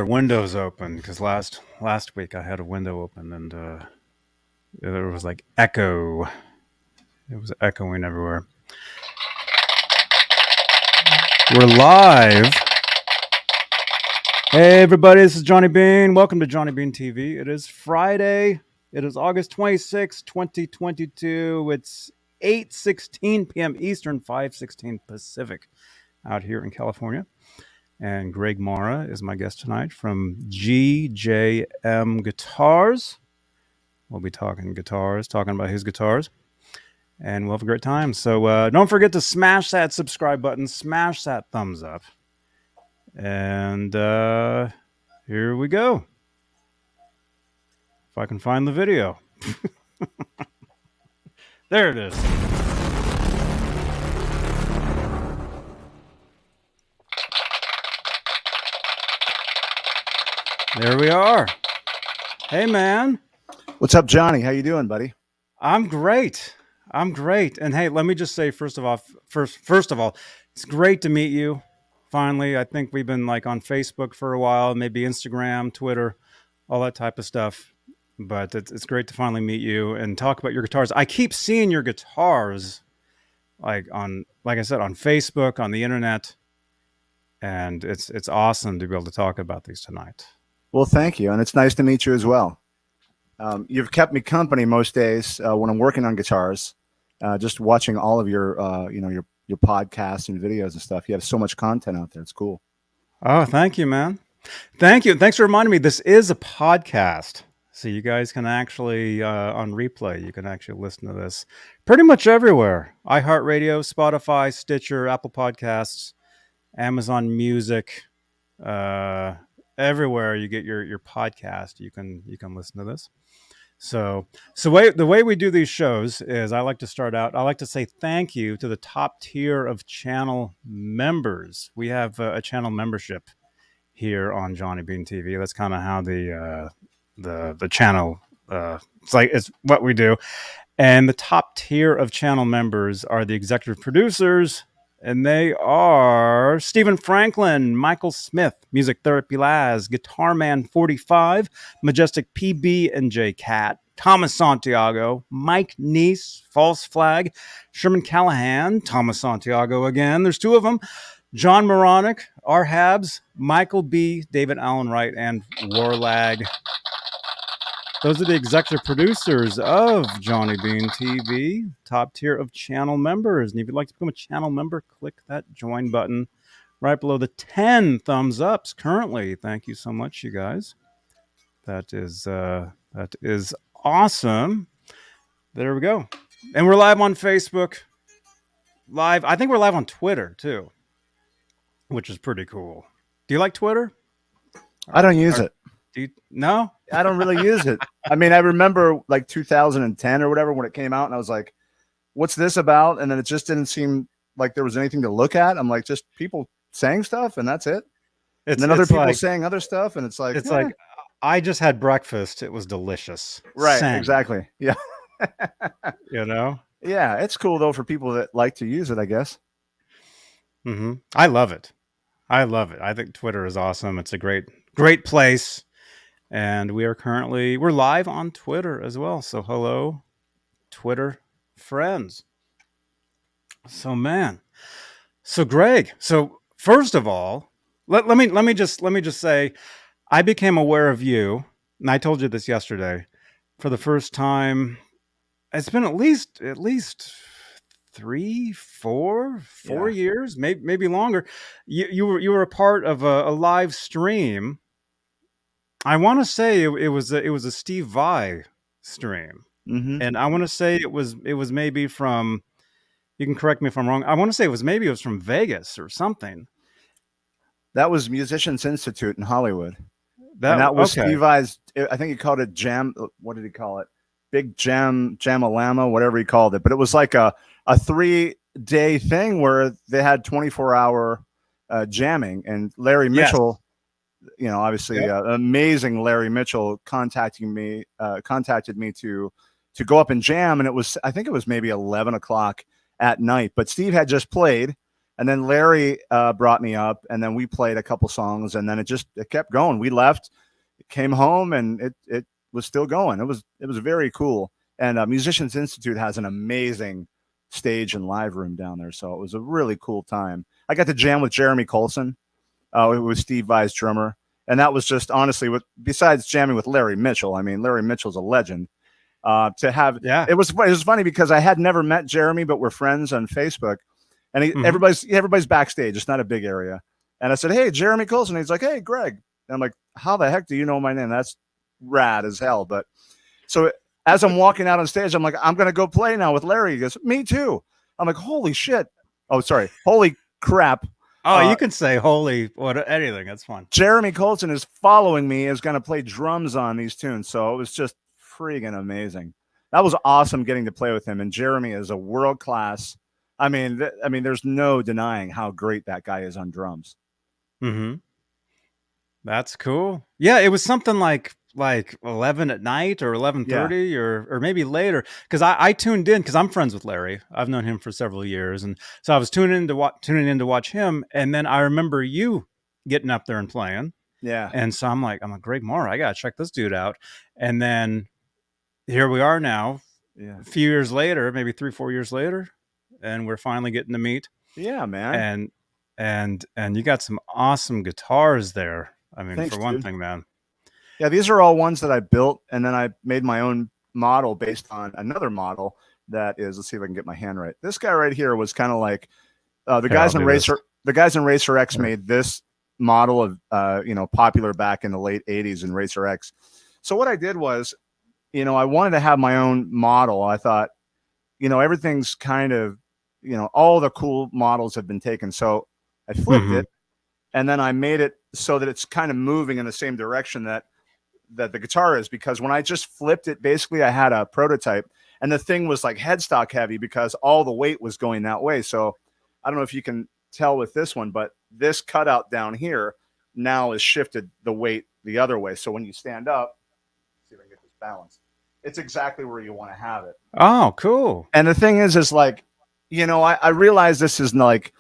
Windows open because last week I had a window open and there was like echo. It was echoing everywhere. We're live. Hey everybody, this is Johnny Bean. Welcome to Johnny Bean TV. It is Friday. It is August 26, 2022. It's 8:16 p.m. Eastern, 5:16 Pacific out here in California. And Greg Marra is my guest tonight from GJM Guitars. We'll be talking guitars, talking about his guitars, and we'll have a great time. So don't forget to smash that subscribe button, smash that thumbs up. And here we go. If I can find the video. There it is. There we are. Hey, man. What's up, Johnny? How you doing, buddy? I'm great. And hey, let me just say, first of all, it's great to meet you. Finally, I think we've been like on Facebook for a while, maybe Instagram, Twitter, all that type of stuff. But it's great to finally meet you and talk about your guitars. I keep seeing your guitars, like I said, on Facebook, on the internet, and it's awesome to be able to talk about these tonight. Well, thank you, and it's nice to meet you as well. You've kept me company most days when I'm working on guitars, just watching all of your podcasts and videos and stuff. You have so much content out there. It's cool. Oh, thank you, man. Thank you. Thanks for reminding me. This is a podcast, so you guys can actually on replay. You can actually listen to this pretty much everywhere: iHeartRadio, Spotify, Stitcher, Apple Podcasts, Amazon Music. Everywhere you get your podcast, you can listen to this. So the way we do these shows is I like to start out. I like to say thank you to the top tier of channel members. We have a channel membership here on Johnny Bean TV. That's kind of how the channel it's what we do. And the top tier of channel members are the executive producers. And they are Stephen Franklin, Michael Smith, Music Therapy Laz, Guitar Man 45, Majestic PB and J Cat, Thomas Santiago, Mike Neese, False Flag, Sherman Callahan, Thomas Santiago again. There's two of them. John Moronic, R. Habs, Michael B., David Allen Wright, and Warlag. Those are the executive producers of Johnny Bean TV, top tier of channel members. And if you'd like to become a channel member, click that join button right below the 10 thumbs ups currently. Thank you so much, you guys. That is awesome. There we go. And we're live on Facebook. I think we're live on Twitter too, which is pretty cool. Do you like Twitter? I don't use it. No? I don't really use it. I mean, I remember like 2010 or whatever when it came out, and I was like, what's this about? And then it just didn't seem like there was anything to look at. I'm like, just people saying stuff, and that's it. And then other people saying other stuff, and it's like, like, I just had breakfast. It was delicious. Right, exactly. Yeah. Yeah, it's cool, though, for people that like to use it, I guess. Mm-hmm. I love it. I think Twitter is awesome. It's a great place. And we're live on Twitter as well. So hello, Twitter friends. So Greg. So first of all, let me just say, I became aware of you, and I told you this yesterday, for the first time. It's been at least 3, 4 years, maybe longer. You were a part of a live stream. I want to say it was a Steve Vai stream, and I want to say it was maybe from. You can correct me if I'm wrong. I want to say it was from Vegas or something. That was Musicians Institute in Hollywood. That was okay. Steve Vai's. I think he called it Jam. What did he call it? Big Jam-a-lama, whatever he called it. But it was like a 3-day thing where they had 24-hour jamming, and Larry Mitchell. Yes. Obviously, amazing Larry Mitchell contacted me to go up and jam, and I think it was maybe 11 o'clock at night. But Steve had just played, And then Larry brought me up, and then we played a couple songs, and then it kept going. We left, came home, and it was still going. It was very cool. And Musicians Institute has an amazing stage and live room down there, so it was a really cool time. I got to jam with Jeremy Colson, who was Steve Vai's drummer, and that was just honestly, besides jamming with Larry Mitchell. I mean, Larry Mitchell's a legend. It was funny because I had never met Jeremy, but we're friends on Facebook, and everybody's backstage. It's not a big area, and I said, "Hey, Jeremy Colson." He's like, "Hey, Greg," and I'm like, "How the heck do you know my name? That's rad as hell." But so as I'm walking out on stage, I'm like, "I'm gonna go play now with Larry." He goes, "Me too." I'm like, "Holy shit!" Oh, sorry, holy crap. Oh, you can say holy anything. That's fine. Jeremy Colson is following me, is going to play drums on these tunes. So it was just freaking amazing. That was awesome getting to play with him. And Jeremy is a world class. I mean, there's no denying how great that guy is on drums. Mm-hmm. That's cool. Yeah, it was something like 11 at night or 11:30 or maybe later, because I tuned in because I'm friends with Larry. I've known him for several years, and so I was tuning in to watch him, and then I remember you getting up there and playing. Yeah, and so I'm like Greg Marra, I gotta check this dude out. And then here we are now, a few years later, maybe 3-4 years later, and we're finally getting to meet. Yeah, man. And you got some awesome guitars there. I mean, thanks, for one thing, man. Yeah, these are all ones that I built, and then I made my own model based on another model that is. Let's see if I can get my hand right. This guy right here was kind of like the guys in Racer. The guys in Racer X made this model of popular back in the late '80s in Racer X. So what I did was, I wanted to have my own model. I thought, everything's kind of, all the cool models have been taken. So I flipped it, and then I made it so that it's kind of moving in the same direction that the guitar is, because when I just flipped it, basically I had a prototype, and the thing was like headstock heavy because all the weight was going that way. So I don't know if you can tell with this one, but this cutout down here now has shifted the weight the other way. So when you stand up, see if I can get this balanced, it's exactly where you want to have it. Oh, cool. And the thing is like, I realize this is like,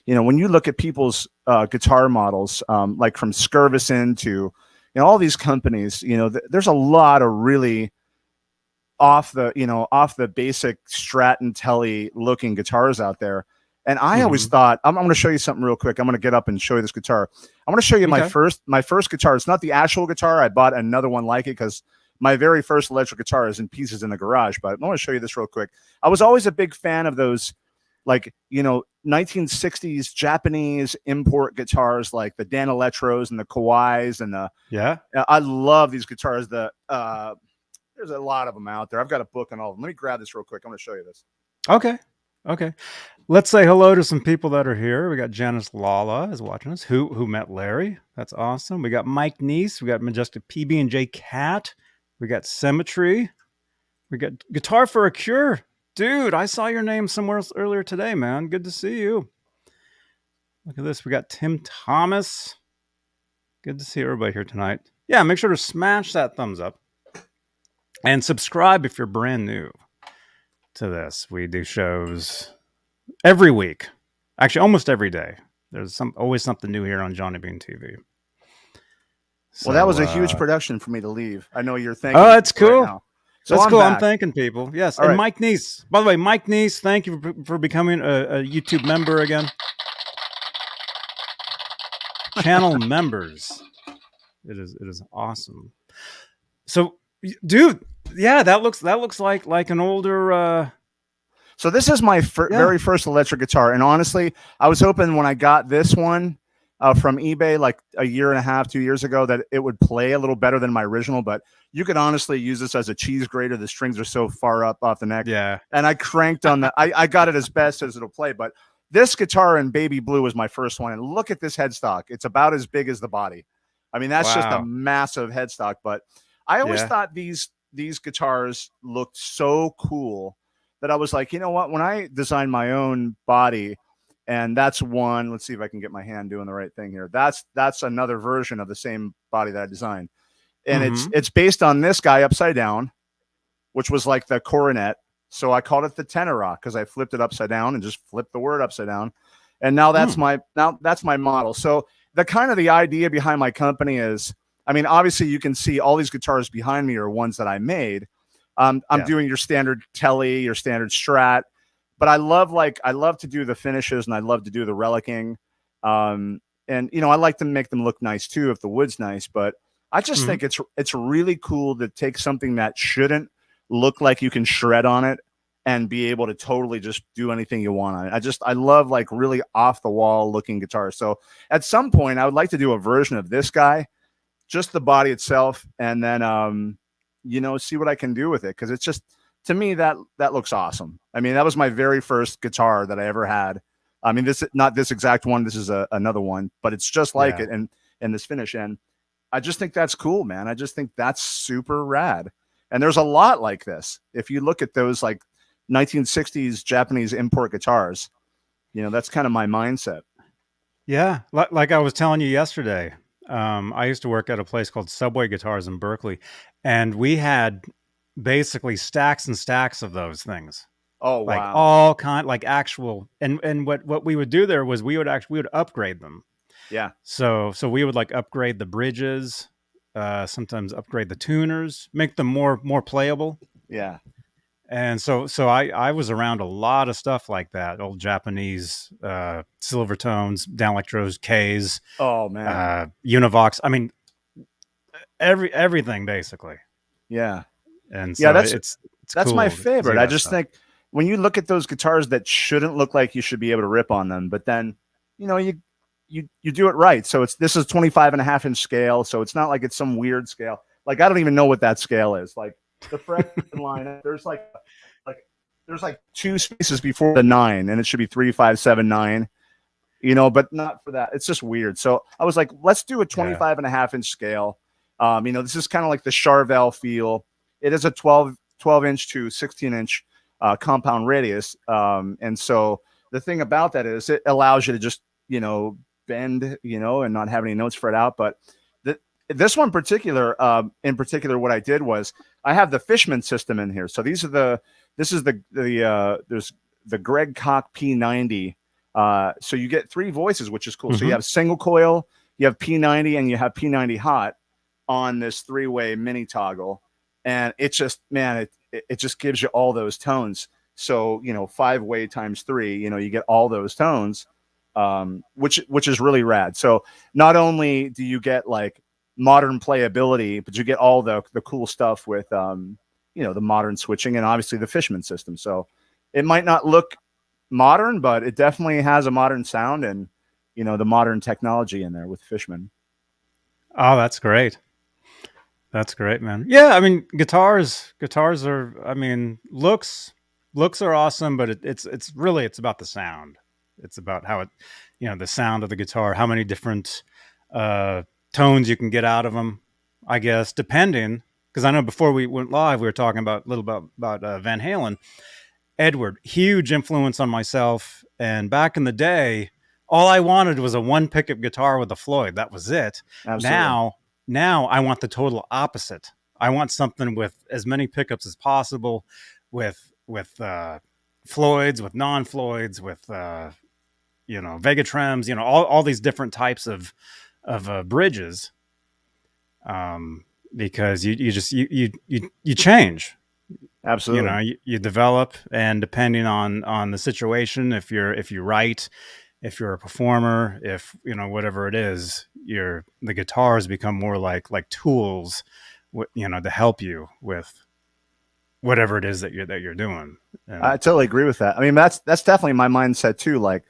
when you look at people's guitar models, like from Skirvison to, all these companies, there's a lot of really off the basic Strat and Telly looking guitars out there. And I always thought, I'm going to show you something real quick. I'm going to get up and show you this guitar. I'm going to show you my first guitar. It's not the actual guitar. I bought another one like it because my very first electric guitar is in pieces in the garage. But I want to show you this real quick. I was always a big fan of those, 1960s Japanese import guitars, like the Dan Electros and the Kawais and I love these guitars. There's a lot of them out there. I've got a book on all of them. Let me grab this real quick. I'm going to show you this. Okay. Let's say hello to some people that are here. We got Janice Lala is watching us, who met Larry. That's awesome. We got Mike Neese. We got Majestic PB&J Cat. We got Symmetry. We got Guitar for a Cure. Dude, I saw your name somewhere else earlier today, man. Good to see you. Look at this. We got Tim Thomas. Good to see everybody here tonight. Yeah, make sure to smash that thumbs up. And subscribe if you're brand new to this. We do shows every week. Actually, almost every day. There's always something new here on Johnny Bean TV. So, well, that was a huge production for me to leave. I know you're thinking. Oh, that's cool. Right, so that's cool. Back. I'm thanking people. Yes. All and right. Mike Neese. By the way, Mike Neese, thank you for becoming a YouTube member again. Channel members. It is awesome. So, dude, yeah, that looks like an older. So this is my very first electric guitar, and honestly, I was hoping when I got this one from eBay like a year and a half, 2 years ago, that it would play a little better than my original. But you could honestly use this as a cheese grater. The strings are so far up off the neck. Yeah. And I cranked on the. I got it as best as it'll play. But this guitar in baby blue was my first one, and look at this headstock. It's about as big as the body. I mean, that's just a massive headstock. But I always thought these guitars looked so cool that I was like, you know what? When I designed my own body, and that's one. Let's see if I can get my hand doing the right thing here. That's another version of the same body that I designed, and it's based on this guy upside down, which was like the coronet. So I called it the tenor rock because I flipped it upside down and just flipped the word upside down. And now that's my model. So the idea behind my company is, I mean, obviously you can see all these guitars behind me are ones that I made. I'm doing your standard Telly, your standard Strat, but I love to do the finishes, and I love to do the relicking. And I like to make them look nice too if the wood's nice, but I just think it's really cool to take something that shouldn't look like you can shred on it and be able to totally just do anything you want on it. I love like really off the wall looking guitars. So at some point I would like to do a version of this guy, just the body itself, and then see what I can do with it, because it's just, to me, that looks awesome. I mean, that was my very first guitar that I ever had. I mean, this not this exact one. This is another one, but it's just like it, and this finish. And I just think that's cool, man. I just think that's super rad. And there's a lot like this. If you look at those like 1960s Japanese import guitars, that's kind of my mindset. Yeah, like I was telling you yesterday, I used to work at a place called Subway Guitars in Berkeley, and we had basically stacks and stacks of those things. Oh, wow. Like all kind, like actual, and what we would do there was we would upgrade them. Yeah. So we would like upgrade the bridges, sometimes upgrade the tuners, make them more playable. Yeah. And so I was around a lot of stuff like that, old Japanese silver tones, down electros, Ks. Oh man. Univox. I mean, everything basically. Yeah. And so that's cool my favorite. I just stuff. think when you look at those guitars that shouldn't look like you should be able to rip on them, but then, you do it right. So this is 25.5-inch scale. So it's not like it's some weird scale. Like, I don't even know what that scale is. Like the Freeman line, there's like 2 spaces before the 9, and it should be 3, 5, 7, 9, but not for that. It's just weird. So I was like, let's do a 25.5-inch scale. This is kind of like the Charvel feel. It is a 12-inch to 16-inch compound radius. And so the thing about that is it allows you to just, bend, and not have any notes spread out. But this one in particular, what I did was I have the Fishman system in here. So there's the Greg Koch P90. So you get 3 voices, which is cool. So you have single coil, you have P90, and you have P90 hot on this 3-way mini toggle. And it just, man, it just gives you all those tones. So, 5-way times 3, you get all those tones, which is really rad. So not only do you get like modern playability, but you get all the cool stuff with, the modern switching and obviously the Fishman system. So it might not look modern, but it definitely has a modern sound and, the modern technology in there with Fishman. Oh, that's great. That's great, man. Yeah, I mean, guitars are, I mean, looks are awesome, but it's really about the sound. It's about how it, the sound of the guitar, how many different tones you can get out of them, I guess, depending, because I know before we went live, we were talking about a little about Van Halen. Edward, huge influence on myself. And back in the day, all I wanted was a 1 pickup guitar with a Floyd. That was it. Absolutely. Now I want the total opposite. I want something with as many pickups as possible, with Floyds, with non-Floyds, with Vega trims, all these different types of bridges. Because you change. Absolutely. You develop, and depending on the situation, if you write, if you're a performer, if whatever it is, the guitars become more like tools, to help you with whatever it is that you're doing. And I totally agree with that. I mean, that's definitely my mindset too. Like,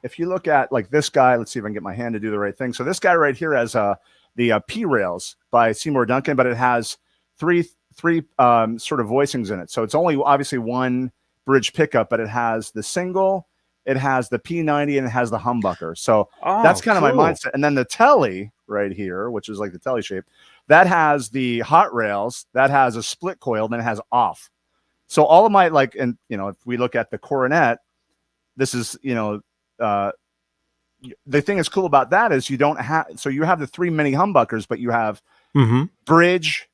if you look at like this guy, let's see if I can get my hand to do the right thing. So this guy right here has the P rails by Seymour Duncan, but it has three sort of voicings in it. So it's only obviously 1 bridge pickup, but it has the single, it has the P90, and it has the humbucker. So that's kind of my mindset. And then the Telly right here, which is like the Telly shape, that has the hot rails, that has a split coil, then it has off. So all of my if we look at the Coronet, this is, the thing that's cool about that is you have the 3 mini humbuckers, but you have bridge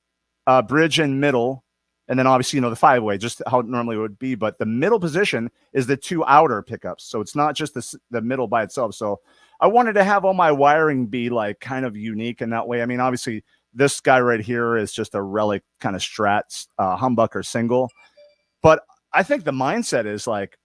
and middle, And then obviously, you know, the 5-way, just how it normally would be. But the middle position is the 2 outer pickups. So it's not just the middle by itself. So I wanted to have all my wiring be like kind of unique in that way. I mean, obviously, this guy right here is just a relic kind of Strat humbucker single. But I think the mindset is like,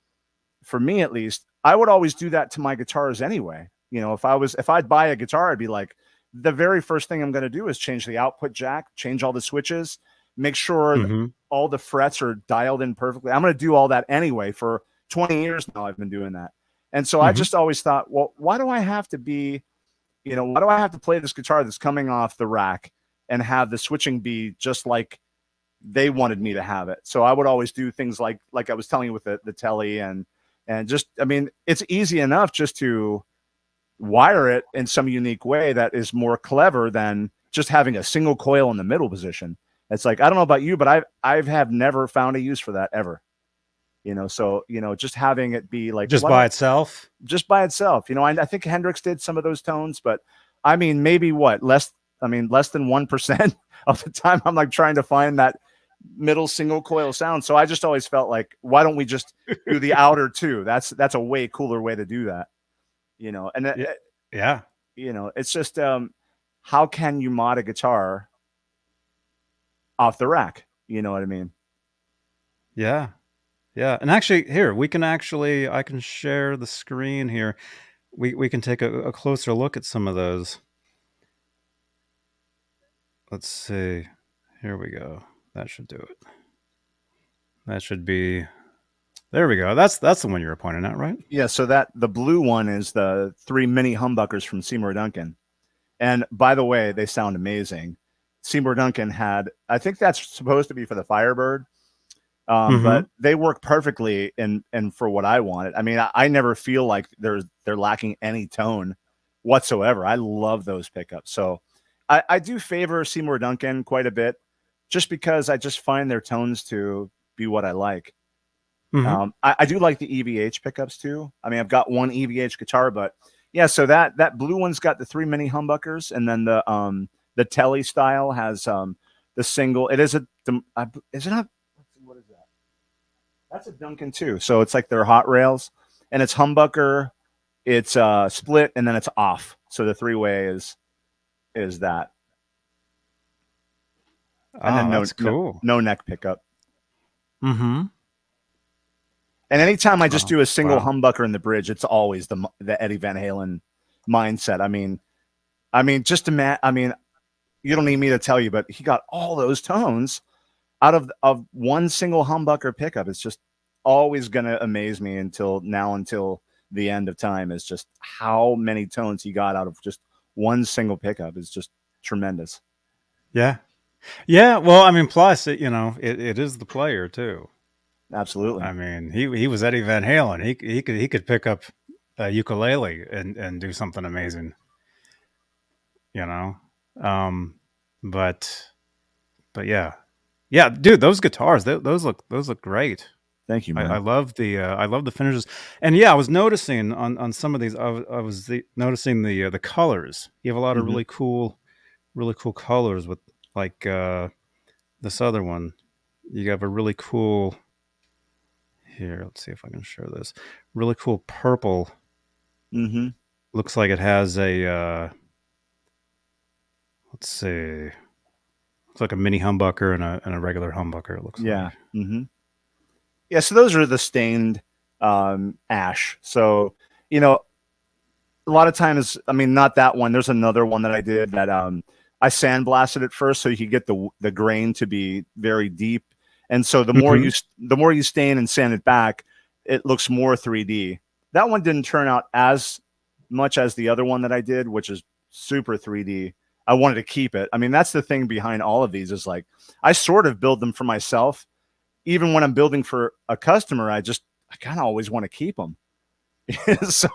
for me at least, I would always do that to my guitars anyway. You know, if I'd buy a guitar, I'd be like, the very first thing I'm going to do is change the output jack, change all the switches, make sure that all the frets are dialed in perfectly. I'm going to do all that anyway. For 20 years now, I've been doing that. And so I just always thought, well, why do I have to be, you know, why do I have to play this guitar that's coming off the rack and have the switching be just like they wanted me to have it? So I would always do things like I was telling you with the telly and just, I mean, it's easy enough just to wire it in some unique way that is more clever than just having a single coil in the middle position. It's like, I don't know about you, but I have never found a use for that ever. You know, so, you know, just having it be like just by itself. You know, I think Hendrix did some of those tones, but I mean, maybe less than 1% of the time I'm like trying to find that middle single coil sound. So I just always felt like, why don't we just do the outer 2? That's a way cooler way to do that. You know, and yeah, you know, it's just how can you mod a guitar off the rack? You know what I mean? Yeah. And actually, here I can share the screen here. We can take a closer look at some of those. Let's see. Here we go. That should do it. That should be. There we go. That's the one you were pointing at, right? Yeah. So the blue one is the 3 mini humbuckers from Seymour Duncan. And by the way, they sound amazing. Seymour Duncan had, I think that's supposed to be for the Firebird, but they work perfectly and for what I wanted. I mean, I never feel like they're lacking any tone whatsoever. I love those pickups. So I do favor Seymour Duncan quite a bit, just because I just find their tones to be what I like. I do like the EVH pickups too. I mean, I've got one EVH guitar, but yeah, so that blue one's got the 3 mini humbuckers, and then the telly style has the single. It is is it not? What is that? That's a Duncan too. So it's like their hot rails, and it's humbucker, it's split, and then it's off. So the 3-way is that. And then that's cool. No neck pickup. And anytime I just do a single humbucker in the bridge, it's always the Eddie Van Halen mindset. I mean, just imagine. You don't need me to tell you, but he got all those tones out of one single humbucker pickup. It's just always going to amaze me until the end of time, is just how many tones he got out of just one single pickup. Is just tremendous. Yeah. Well, I mean, plus it is the player too. Absolutely. I mean, he was Eddie Van Halen. He could pick up a ukulele and do something amazing. You know, but yeah, dude, those guitars, those look great. Thank you, man. I love the finishes, and yeah, I was noticing on some of these, I was noticing the colors. You have a lot of really cool colors with like this other one. You have a really cool. Here, let's see if I can show this. Really cool purple. Looks like it has a. Let's see. Looks like a mini humbucker and a regular humbucker. It looks like. Yeah. So those are the stained ash. So you know, a lot of times, I mean, not that one. There's another one that I did that I sandblasted it first, so you could get the grain to be very deep. And so the more you stain and sand it back, it looks more 3D. That one didn't turn out as much as the other one that I did, which is super 3D. I wanted to keep it. I mean, that's the thing behind all of these, is like, I sort of build them for myself. Even when I'm building for a customer, I kind of always want to keep them. So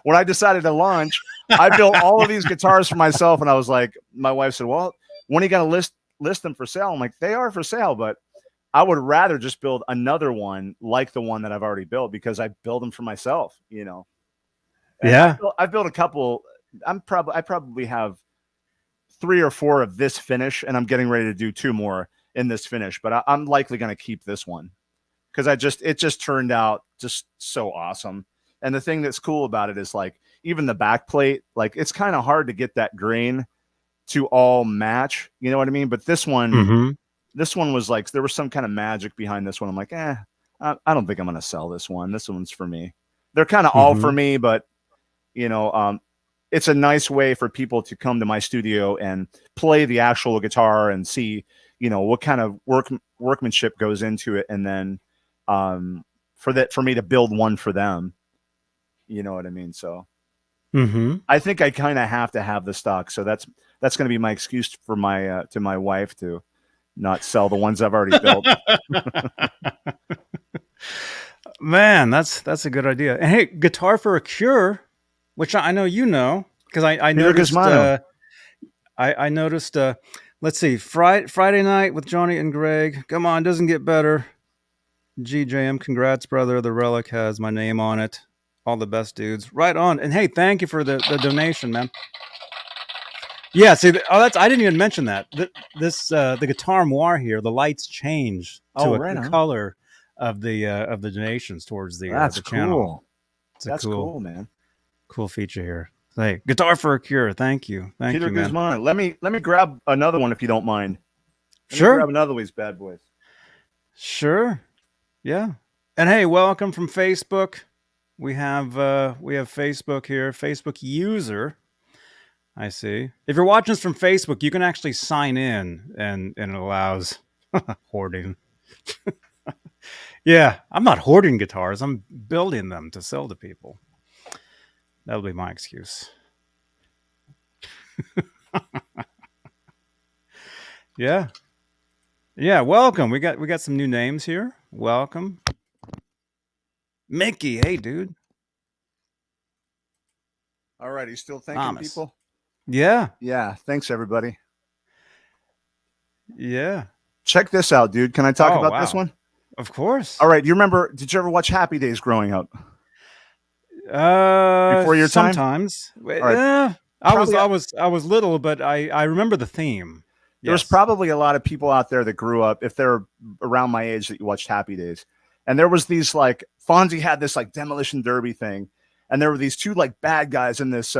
when I decided to launch, I built all of these guitars for myself. And I was like, my wife said, well, when are you going to list them for sale? I'm like, they are for sale, but I would rather just build another one like the one that I've already built, because I build them for myself, you know? And yeah. I've built a couple. I probably have 3 or 4 of this finish, and I'm getting ready to do 2 more in this finish, but I'm likely going to keep this one because it just turned out just so awesome. And the thing that's cool about it is like even the back plate, like it's kind of hard to get that grain to all match, you know what I mean? But this one was like, there was some kind of magic behind this one. I'm like, I don't think I'm going to sell this one. This one's for me. They're kind of all for me, but you know, it's a nice way for people to come to my studio and play the actual guitar and see, you know, what kind of workmanship goes into it. And then, for me to build one for them, you know what I mean? So I think I kind of have to have the stock. So that's going to be my excuse for to my wife to not sell the ones I've already built. Man, that's a good idea. And hey, Guitar for a Cure, which I know you know, because I noticed. I noticed. Let's see, Friday night with Johnny and Greg. Come on, doesn't get better. GJM, congrats, brother. The relic has my name on it. All the best, dudes. Right on. And hey, thank you for the donation, man. Yeah, see, I didn't even mention that. The Guitar Noir here, the lights change to a color of the donations towards the channel. That's cool, man. Cool feature here. Hey, Guitar for a Cure. Thank you, Peter Guzman. Let me grab another one if you don't mind. Sure. Grab another of these bad boys. Sure. Yeah. And hey, welcome from Facebook. We have Facebook here. Facebook user. I see. If you're watching this from Facebook, you can actually sign in, and it allows hoarding. Yeah, I'm not hoarding guitars. I'm building them to sell to people. That'll be my excuse. Yeah. Welcome. We got some new names here. Welcome, Mickey. Hey, dude. All right, he's still thanking people. Yeah. Thanks, everybody. Yeah. Check this out, dude. Can I talk about this one? Of course. All right. Did you ever watch Happy Days growing up? Before your time? Sometimes. Right. I was little, but I remember the theme. There's probably a lot of people out there that grew up, if they're around my age, that you watched Happy Days. And there was these like, Fonzie had this like demolition derby thing. And there were these two like bad guys in this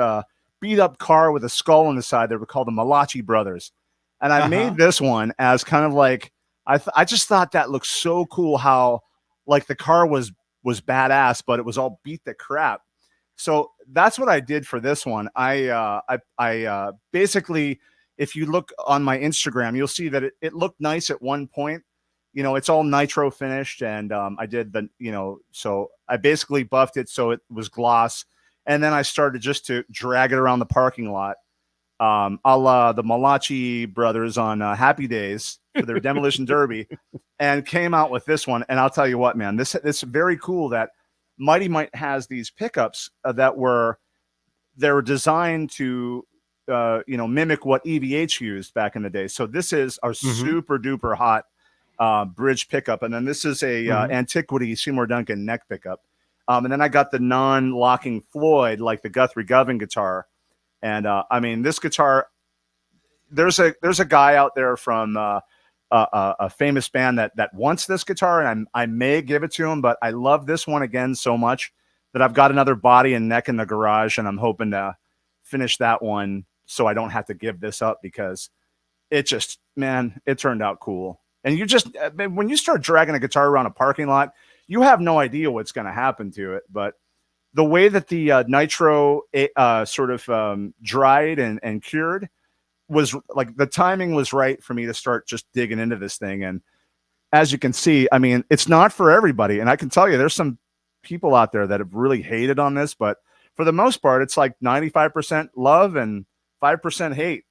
beat up car with a skull on the side. They were called the Malachi brothers. And I made this one as kind of like, I just thought that looked so cool how like the car was badass, but it was all beat to crap. So that's what I did for this one. I basically, if you look on my Instagram, you'll see that it looked nice at one point. You know, it's all nitro finished, and I did so I basically buffed it so it was gloss, and then I started just to drag it around the parking lot, a la the Malachi brothers on Happy Days for their demolition derby, and came out with this one. And I'll tell you what, man, this is very cool that Mighty Mite has these pickups that were designed to mimic what EVH used back in the day. So this is a super duper hot bridge pickup, and then this is a Antiquity Seymour Duncan neck pickup, and then I got the non-locking Floyd like the Guthrie Govan guitar. And I mean, this guitar, there's a guy out there from a famous band that wants this guitar, and I may give it to him, but I love this one again so much that I've got another body and neck in the garage, and I'm hoping to finish that one so I don't have to give this up, because it just, man, it turned out cool. And when you start dragging a guitar around a parking lot, you have no idea what's going to happen to it. But the way that the nitro sort of dried and cured was like, the timing was right for me to start just digging into this thing. And as you can see, I mean, it's not for everybody. And I can tell you, there's some people out there that have really hated on this, but for the most part, it's like 95% love and 5% hate.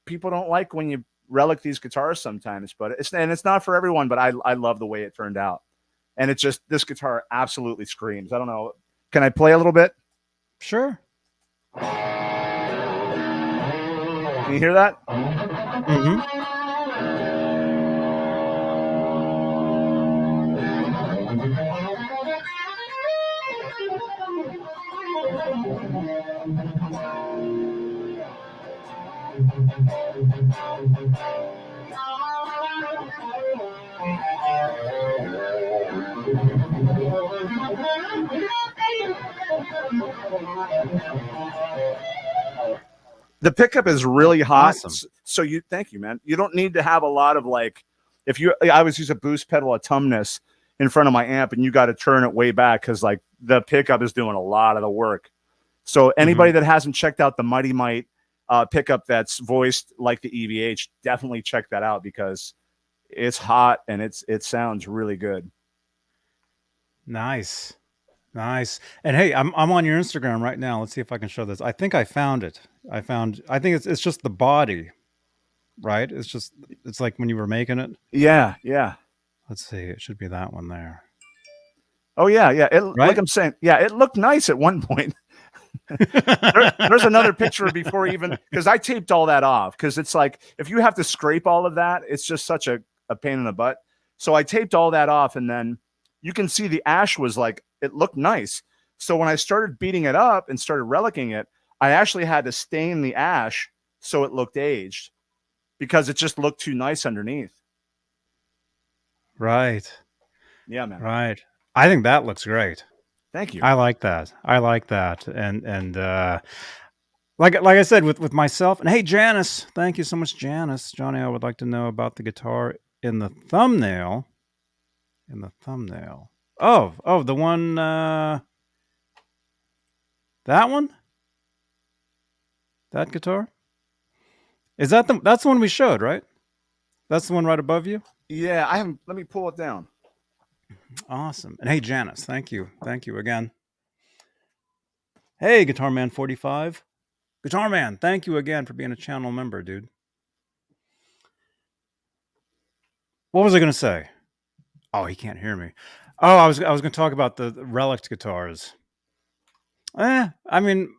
People don't like when you relic these guitars sometimes, but it's not for everyone, but I love the way it turned out. And it's just, this guitar absolutely screams. I don't know. Can I play a little bit? Sure. Can you hear that? The pickup is really hot. Awesome. So thank you, man. You don't need to have a lot of like, I always use a boost pedal, a tumnus in front of my amp, and you got to turn it way back because like the pickup is doing a lot of the work. So anybody that hasn't checked out the Mighty Mite pickup that's voiced like the EVH, definitely check that out because it's hot and it sounds really good. Nice. And hey, I'm on your Instagram right now. Let's see if I can show this. I think I found it. I think it's just the body, right? It's like when you were making it. Yeah. Let's see. It should be that one there. Oh yeah. Right? Like I'm saying, yeah, it looked nice at one point. There's another picture before even, because I taped all that off because it's like if you have to scrape all of that, it's just such a pain in the butt. So I taped all that off, and then you can see the ash was like, it looked nice. So when I started beating it up and started relicking it, I actually had to stain the ash so it looked aged because it just looked too nice underneath. Right. Yeah, man. Right. I think that looks great. Thank you. I like that. And like I said with myself, and hey, Janice, thank you so much, Janice. Johnny, I would like to know about the guitar in the thumbnail. Oh, the one, that one? That guitar? Is that that's the one we showed, right? That's the one right above you? Yeah, let me pull it down. Awesome. And hey, Janice, thank you again. Hey, Guitar Man 45. Guitar Man, thank you again for being a channel member, dude. What was I going to say? Oh, he can't hear me. Oh, I was going to talk about the relic guitars. I mean,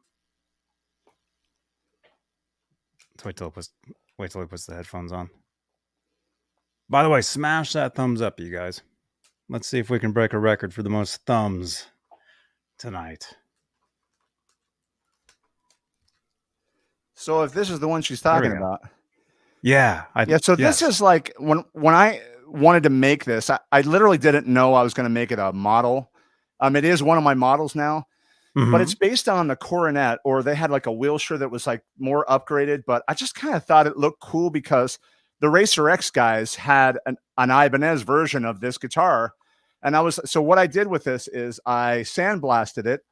wait till he puts the headphones on. By the way, smash that thumbs up, you guys. Let's see if we can break a record for the most thumbs tonight. So if this is the one she's talking about. Yeah. So this is like when I wanted to make this, I literally didn't know I was going to make it a model. It is one of my models now, but it's based on the Coronet, or they had like a Wilshire that was like more upgraded, but I just kind of thought it looked cool because the Racer X guys had an Ibanez version of this guitar. And so what I did with this is I sandblasted it,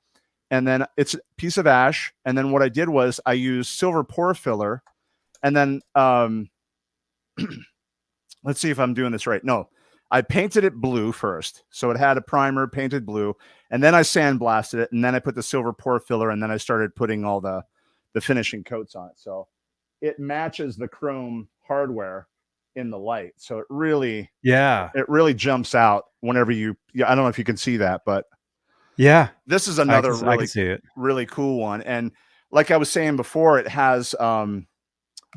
and then it's a piece of ash. And then what I did was I used silver pore filler, and then, let's see if I'm doing this right. No, I painted it blue first. So it had a primer painted blue, and then I sandblasted it, and then I put the silver pore filler, and then I started putting all the finishing coats on it. So it matches the chrome hardware in the light. So it really jumps out whenever I don't know if you can see that, but yeah, this is another really cool one. And like I was saying before, it has the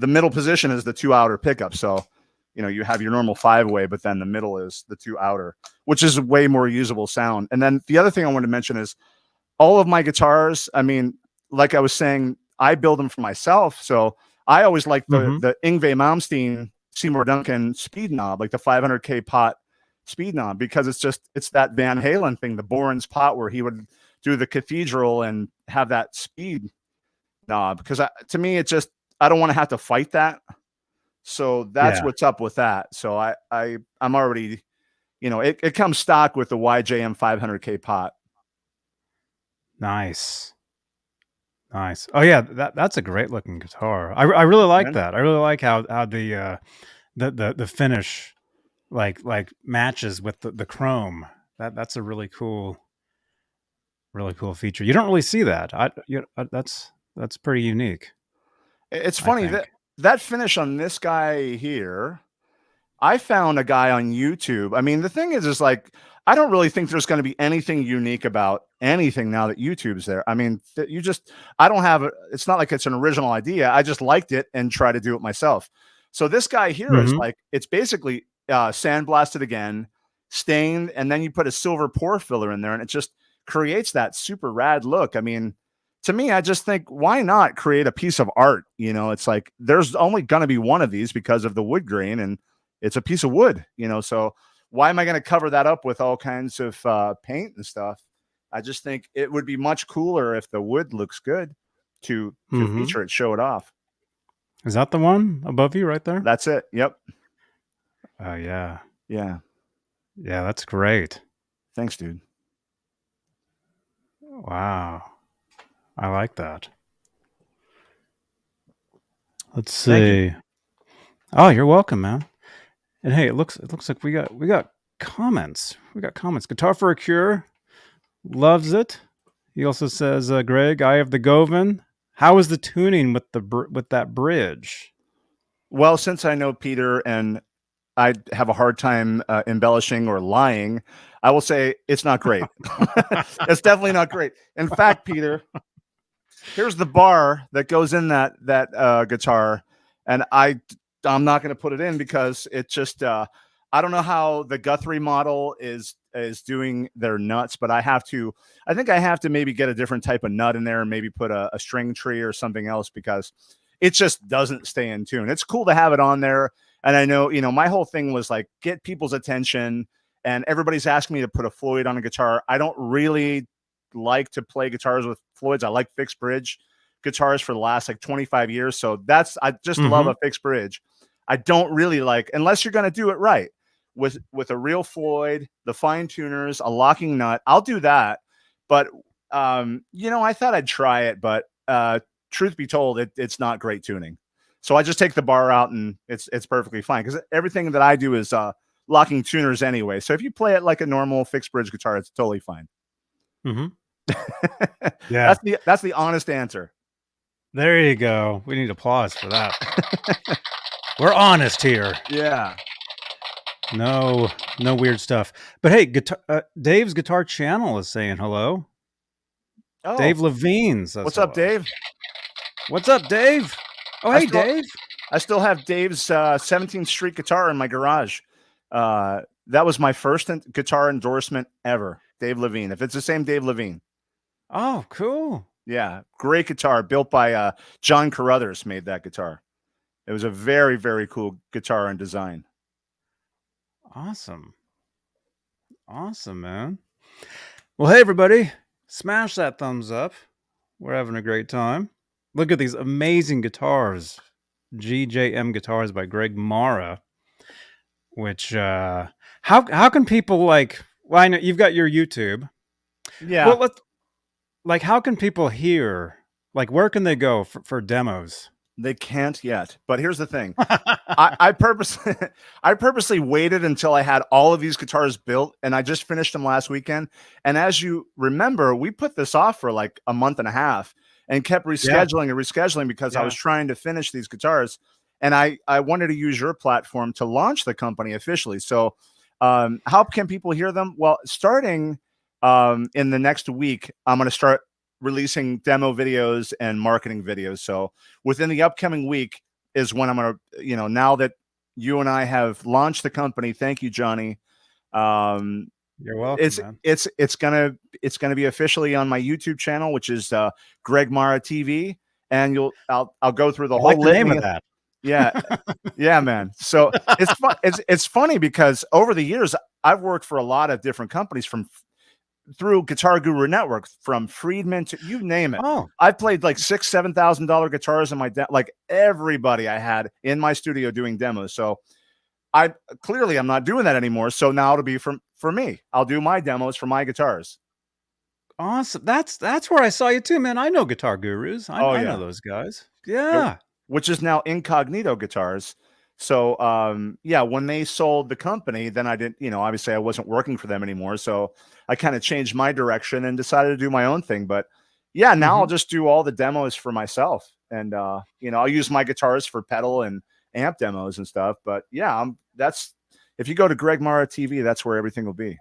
middle position is the 2 outer pickups. So, you have your normal 5-way, but then the middle is the 2 outer, which is a way more usable sound. And then the other thing I wanted to mention is all of my guitars. I mean, like I was saying, I build them for myself. So I always like the Yngwie Malmsteen Seymour Duncan speed knob, like the 500K pot speed knob, because it's that Van Halen thing, the Bourne's pot, where he would do the Cathedral and have that speed knob. Because to me, I don't want to have to fight that. So that's what's up with that. So I'm already, it comes stock with the YJM 500K pot. Nice. Oh yeah, that's a great looking guitar. I really like that. I really like how the finish like matches with the chrome. That's a really cool feature. You don't really see that. That's pretty unique. It's funny that finish on this guy here. I found a guy on YouTube. I mean, the thing is like, I don't really think there's going to be anything unique about anything now that YouTube's there. I mean, it's not like it's an original idea. I just liked it and try to do it myself. So this guy here is like, it's basically sandblasted again, stained, and then you put a silver pore filler in there, and it just creates that super rad look. I mean, to me, I just think, why not create a piece of art? It's like, there's only going to be one of these because of the wood grain, and it's a piece of wood, so why am I going to cover that up with all kinds of paint and stuff? I just think it would be much cooler if the wood looks good to feature it, show it off. Is that the one above you right there? That's it. Yep. Oh, yeah. Yeah. Yeah, that's great. Thanks, dude. Wow. I like that. Let's see. Oh, you're welcome, man. And hey, it looks like we got comments. We got comments. Guitar for a Cure loves it. He also says, Greg, I have the Govan. How is the tuning with that bridge? Well, since I know Peter and I have a hard time embellishing or lying, I will say it's not great. It's definitely not great. In fact, Peter, here's the bar that goes in that guitar, and I'm not going to put it in because it just I don't know how the Guthrie model is doing their nuts, but I think I have to maybe get a different type of nut in there and maybe put a string tree or something else because it just doesn't stay in tune. It's cool to have it on there. And I know, my whole thing was like, get people's attention, and everybody's asking me to put a Floyd on a guitar. I don't really like to play guitars with Floyds. I like fixed bridge guitars for the last like 25 years. So I just love a fixed bridge. I don't really like, unless you're going to do it right with a real Floyd, the fine tuners, a locking nut. I'll do that. But, I thought I'd try it, but truth be told, it's not great tuning. So I just take the bar out and it's perfectly fine because everything that I do is locking tuners anyway. So if you play it like a normal fixed bridge guitar, it's totally fine. Yeah, that's the honest answer. There you go. We need applause for that. We're honest here. Yeah. No weird stuff. But hey, Dave's Guitar Channel is saying hello. Oh, Dave Levine's. What's up, Dave? What's up, Dave? Oh, hey, Dave. I still have Dave's 17th Street guitar in my garage. That was my first guitar endorsement ever. Dave Levine. If it's the same Dave Levine. Oh, cool. Yeah. Great guitar built by John Carruthers made that guitar. It was a very, very cool guitar and design. Awesome, man. Well, hey, everybody. Smash that thumbs up. We're having a great time. Look at these amazing guitars. GJM Guitars by Greg Marra. Which, how can people well, I know you've got your YouTube. Yeah. Well, how can people hear? Where can they go for demos? They can't yet. But here's the thing. I purposely waited until I had all of these guitars built, and I just finished them last weekend. And as you remember, we put this off for like a month and a half and kept rescheduling because I was trying to finish these guitars. And I wanted to use your platform to launch the company officially. So how can people hear them? Well, starting in the next week, I'm going to start releasing demo videos and marketing videos. So within the upcoming week is when I'm going to, now that you and I have launched the company, thank you, Johnny. You're welcome, man. It's gonna be officially on my YouTube channel, which is Greg Marra TV, and I'll go through the whole name of that. Yeah, yeah, man. So it's fun. It's funny because over the years I've worked for a lot of different companies through Guitar Guru Network, from Freeman to you name it. Oh, I've played like $6,000-$7,000 guitars in my like everybody I had in my studio doing demos. So I'm not doing that anymore. So now it'll be for me. I'll do my demos for my guitars. Awesome. That's where I saw you too, man. I know Guitar Gurus. I know those guys. Yeah. Which is now Incognito Guitars. So, when they sold the company, then I didn't, obviously I wasn't working for them anymore. So I kind of changed my direction and decided to do my own thing. But yeah, now I'll just do all the demos for myself. And, I'll use my guitars for pedal and amp demos and stuff. But yeah, if you go to Greg Marra TV, that's where everything will be.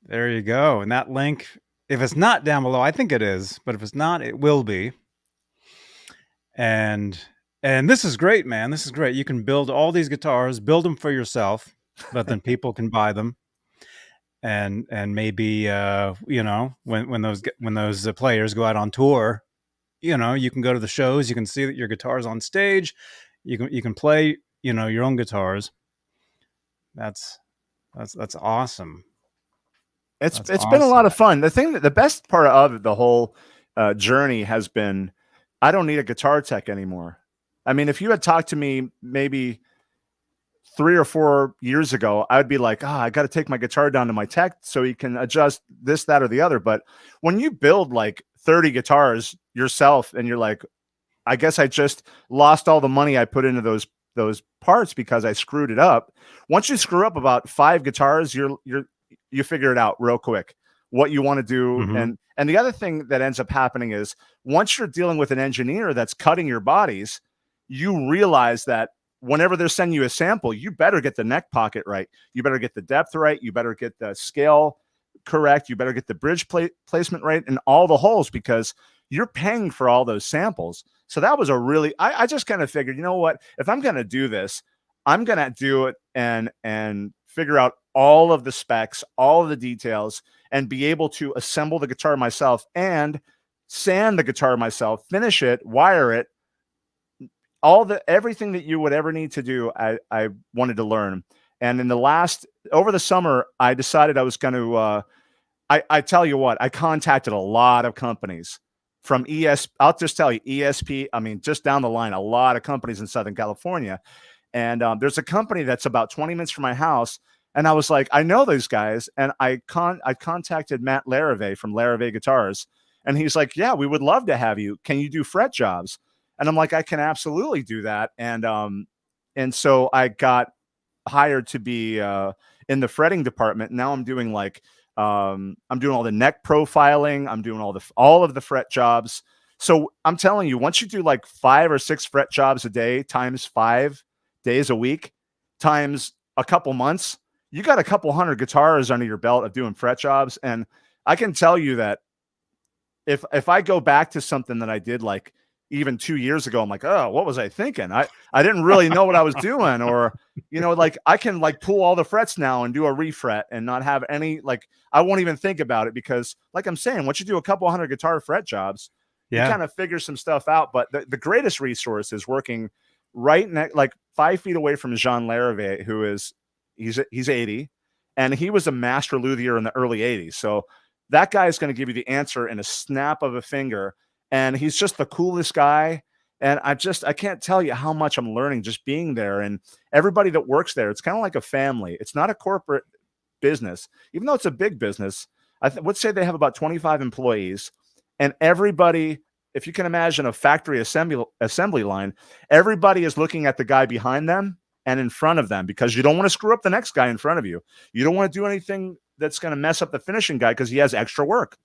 There you go. And that link, if it's not down below, I think it is, but if it's not, it will be. And this is great, man. This is great. You can build all these guitars, build them for yourself, but then people can buy them. And maybe when those players go out on tour, you can go to the shows, you can see that your guitar's on stage, you can play, your own guitars. That's awesome. It's been a lot of fun. The best part of the whole journey has been, I don't need a guitar tech anymore. I mean, if you had talked to me maybe 3 or 4 years ago, I would be like, I got to take my guitar down to my tech so he can adjust this, that, or the other. But when you build like 30 guitars yourself and you're like, I guess I just lost all the money I put into those parts because I screwed it up. Once you screw up about 5 guitars, you figure it out real quick what you want to do. Mm-hmm. And the other thing that ends up happening is once you're dealing with an engineer that's cutting your bodies, you realize that whenever they're sending you a sample, you better get the neck pocket right. You better get the depth right. You better get the scale correct. You better get the bridge placement right and all the holes, because you're paying for all those samples. So that was I just kind of figured, you know what, if I'm going to do this, I'm going to do it and figure out all of the specs, all of the details, and be able to assemble the guitar myself and sand the guitar myself, finish it, wire it, everything that you would ever need to do. I wanted to learn. And over the summer, I decided I was going to, I tell you what, I contacted a lot of companies from I'll just tell you, ESP, I mean, just down the line, a lot of companies in Southern California. And there's a company that's about 20 minutes from my house. And I was like, I know those guys. And I contacted Matt Larrivee from Larrivee Guitars. And he's like, yeah, we would love to have you. Can you do fret jobs? And I'm like, I can absolutely do that. And so I got hired to be in the fretting department. Now I'm doing I'm doing all the neck profiling. I'm doing all of the fret jobs. So I'm telling you, once you do like 5 or 6 fret jobs a day times 5 days a week times a couple months, you got a couple hundred guitars under your belt of doing fret jobs. And I can tell you that if I go back to something that I did like even 2 years ago, I'm like, oh, what was I thinking? I didn't really know what I was doing. Or, like I can like pull all the frets now and do a refret and not have any, I won't even think about it, because like I'm saying, once you do a couple hundred guitar fret jobs, you kind of figure some stuff out. But the greatest resource is working right next, like 5 feet away from Jean Larrivee, who is, he's 80, and he was a master luthier in the early 80s. So that guy is going to give you the answer in a snap of a finger. And he's just the coolest guy. And I can't tell you how much I'm learning just being there. And everybody that works there, it's kind of like a family. It's not a corporate business, even though it's a big business. I would say they have about 25 employees, and everybody, if you can imagine a factory assembly line, everybody is looking at the guy behind them and in front of them, because you don't want to screw up the next guy in front of you. You don't want to do anything that's going to mess up the finishing guy because he has extra work.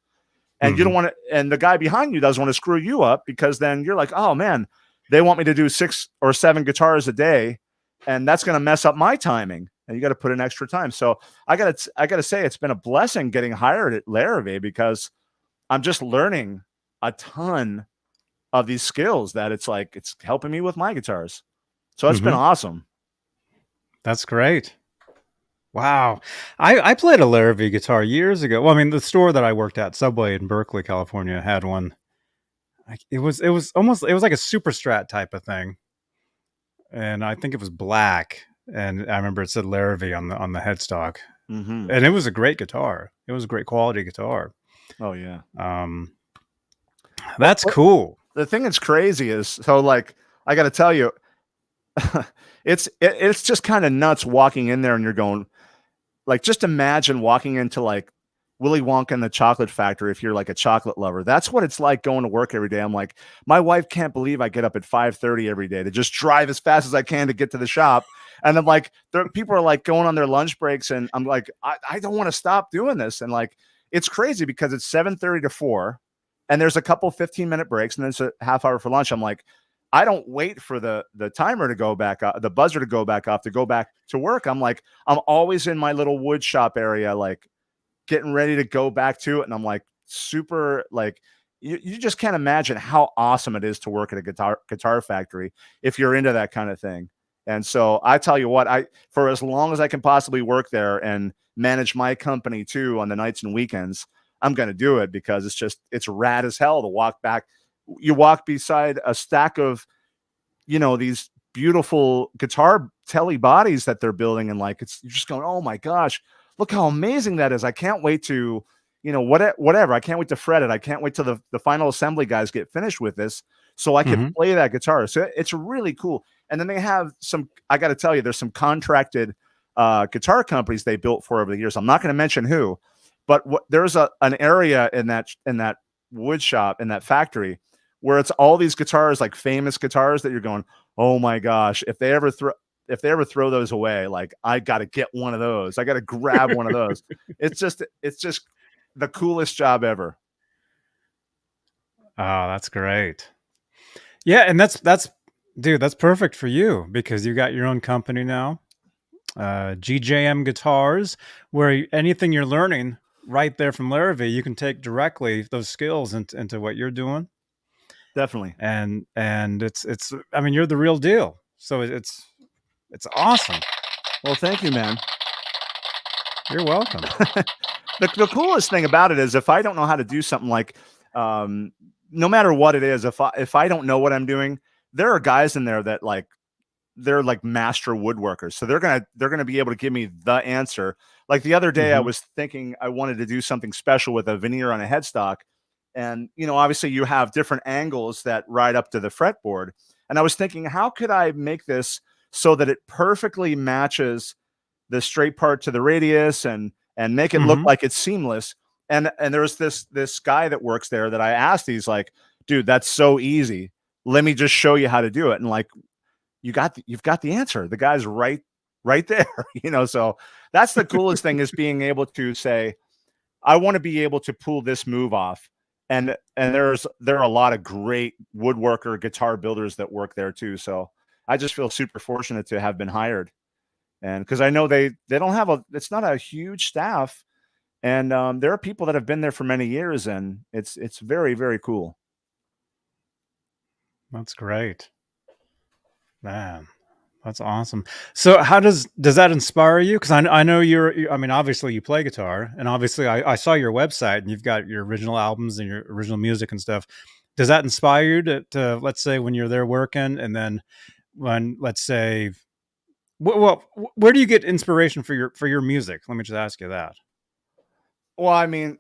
And you don't want to, and the guy behind you doesn't want to screw you up, because then you're like, oh man, they want me to do 6 or 7 guitars a day, and that's going to mess up my timing. And you got to put in extra time. So I got to say, it's been a blessing getting hired at Larrivee, because I'm just learning a ton of these skills that it's helping me with my guitars. So it's been awesome. That's great. Wow. I played a Larrivee guitar years ago. Well, I mean, the store that I worked at, Subway in Berkeley, California, had one. It was like a super strat type of thing. And I think it was black. And I remember it said Larrivee on the headstock. Mm-hmm. And it was a great guitar. It was a great quality guitar. Oh yeah. That's cool. The thing that's crazy is, so like, I got to tell you, it's just kind of nuts walking in there and you're going, like, just imagine walking into like Willy Wonka and the Chocolate Factory. If you're like a chocolate lover, that's what it's like going to work every day. I'm like, my wife can't believe I get up at 5:30 every day to just drive as fast as I can to get to the shop. And I'm like, people are like going on their lunch breaks, and I'm like, I don't want to stop doing this. And like, it's crazy because it's 7:30 to 4, and there's a couple 15-minute breaks, and then it's a half hour for lunch. I'm like, I don't wait for the timer to go back up, the buzzer to go back off, to go back to work. I'm like, I'm always in my little wood shop area, like getting ready to go back to it. And I'm like, super, like, you just can't imagine how awesome it is to work at a guitar factory if you're into that kind of thing. And so I tell you what, for as long as I can possibly work there and manage my company too on the nights and weekends, I'm going to do it, because it's rad as hell to walk back. You walk beside a stack of, these beautiful guitar telly bodies that they're building. And like, you're just going, oh my gosh, look how amazing that is. I can't wait to, whatever. I can't wait to fret it. I can't wait till the final assembly guys get finished with this so I can play that guitar. So it's really cool. And then they have I got to tell you, there's some contracted guitar companies they built for over the years. I'm not going to mention who, but there's an area in that wood shop, in that factory, where it's all these guitars, like famous guitars that you're going, oh my gosh, if they ever throw those away, like I got to get one of those. I got to grab one of those. It's just the coolest job ever. Oh, that's great. Yeah. And that's perfect for you because you got your own company now. GJM Guitars, where anything you're learning right there from Larrivee, you can take directly those skills into what you're doing. Definitely. And it's I mean, you're the real deal. So it's awesome. Well, thank you, man. You're welcome. The coolest thing about it is if I don't know how to do something, like no matter what it is, if I don't know what I'm doing, there are guys in there that they're like master woodworkers. So they're gonna be able to give me the answer. Like the other day, I was thinking I wanted to do something special with a veneer on a headstock. And, obviously you have different angles that ride up to the fretboard. And I was thinking, how could I make this so that it perfectly matches the straight part to the radius and make it look like it's seamless? And there's this guy that works there that I asked, he's like, dude, that's so easy. Let me just show you how to do it. And like, you've got the answer. The guy's right there, so that's the coolest thing, is being able to say, I want to be able to pull this move off. And there are a lot of great woodworker guitar builders that work there too. So I just feel super fortunate to have been hired. And because I know they don't have it's not a huge staff. And there are people that have been there for many years, and it's very, very cool. That's great. Man, that's awesome. So how does that inspire you? Because I know I mean, obviously you play guitar, and obviously I saw your website and you've got your original albums and your original music and stuff. Does that inspire you to let's say when you're there working, and then when, let's say, well, where do you get inspiration for your music? Let me just ask you that. Well, I mean,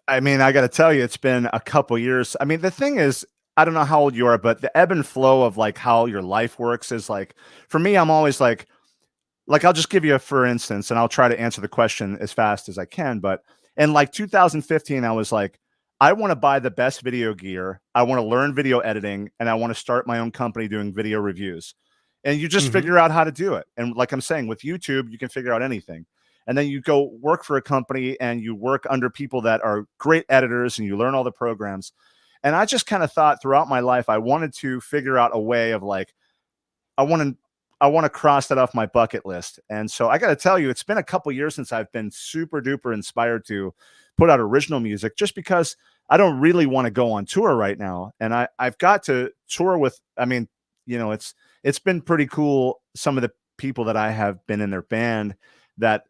I got to tell you, it's been a couple years. I mean, the thing is, I don't know how old you are, but the ebb and flow of like how your life works is like, for me, I'm always like I'll just give you for instance, and I'll try to answer the question as fast as I can. But in like 2015, I was like, I want to buy the best video gear. I want to learn video editing, and I want to start my own company doing video reviews. And you just figure out how to do it. And like I'm saying, with YouTube, you can figure out anything. And then you go work for a company and you work under people that are great editors, and you learn all the programs. And I just kind of thought throughout my life, I wanted to figure out a way of like, I want to cross that off my bucket list. And so I got to tell you, it's been a couple years since I've been super duper inspired to put out original music, just because I don't really want to go on tour right now. And I've got to tour with, I mean, it's been pretty cool. Some of the people that I have been in their band that,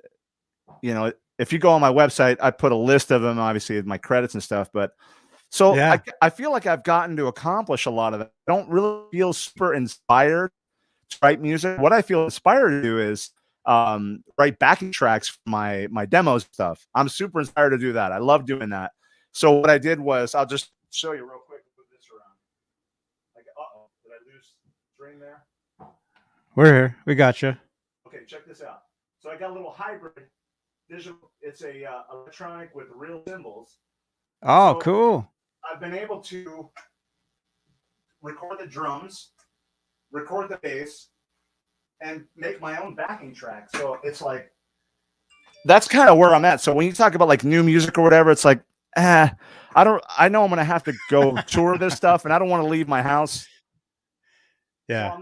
if you go on my website, I put a list of them, obviously with my credits and stuff, but so yeah. I feel like I've gotten to accomplish a lot of that. I don't really feel super inspired to write music. What I feel inspired to do is write backing tracks for my demo stuff. I'm super inspired to do that. I love doing that. So what I did was, I'll just show you real quick. Move this around. Like, did I lose string there? We're here. We got you. Okay, check this out. So I got a little hybrid digital. It's a electronic with real cymbals. Oh, so cool. I've been able to record the drums, record the bass, and make my own backing track. So it's like, that's kind of where I'm at. So when you talk about like new music or whatever, it's like, I know I'm going to have to go tour this stuff, and I don't want to leave my house. Yeah. So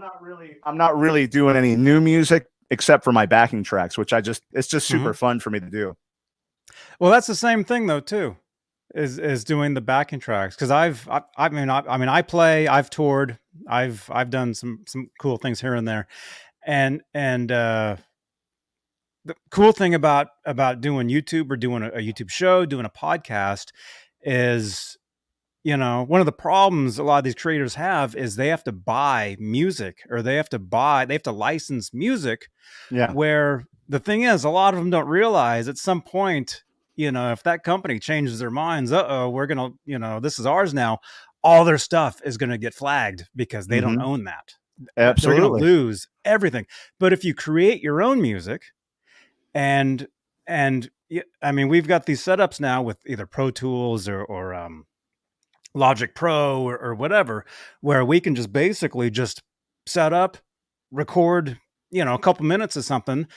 I'm not really doing any new music except for my backing tracks, which it's just super fun for me to do. Well, that's the same thing though, too. Is doing the backing tracks, because I play, I've toured, I've done some cool things here and there, and the cool thing about doing YouTube or doing a YouTube show, doing a podcast, is you know, one of the problems a lot of these creators have is they have to buy music, or they have to license music. Yeah. Where the thing is, a lot of them don't realize at some point, you know, if that company changes their minds, we're going to, you know, this is ours now, all their stuff is going to get flagged because they don't own that. Absolutely. They're going to lose everything. But if you create your own music and I mean, we've got these setups now with either Pro Tools or Logic Pro or whatever, where we can just basically just set up, record, you know, a couple minutes of something,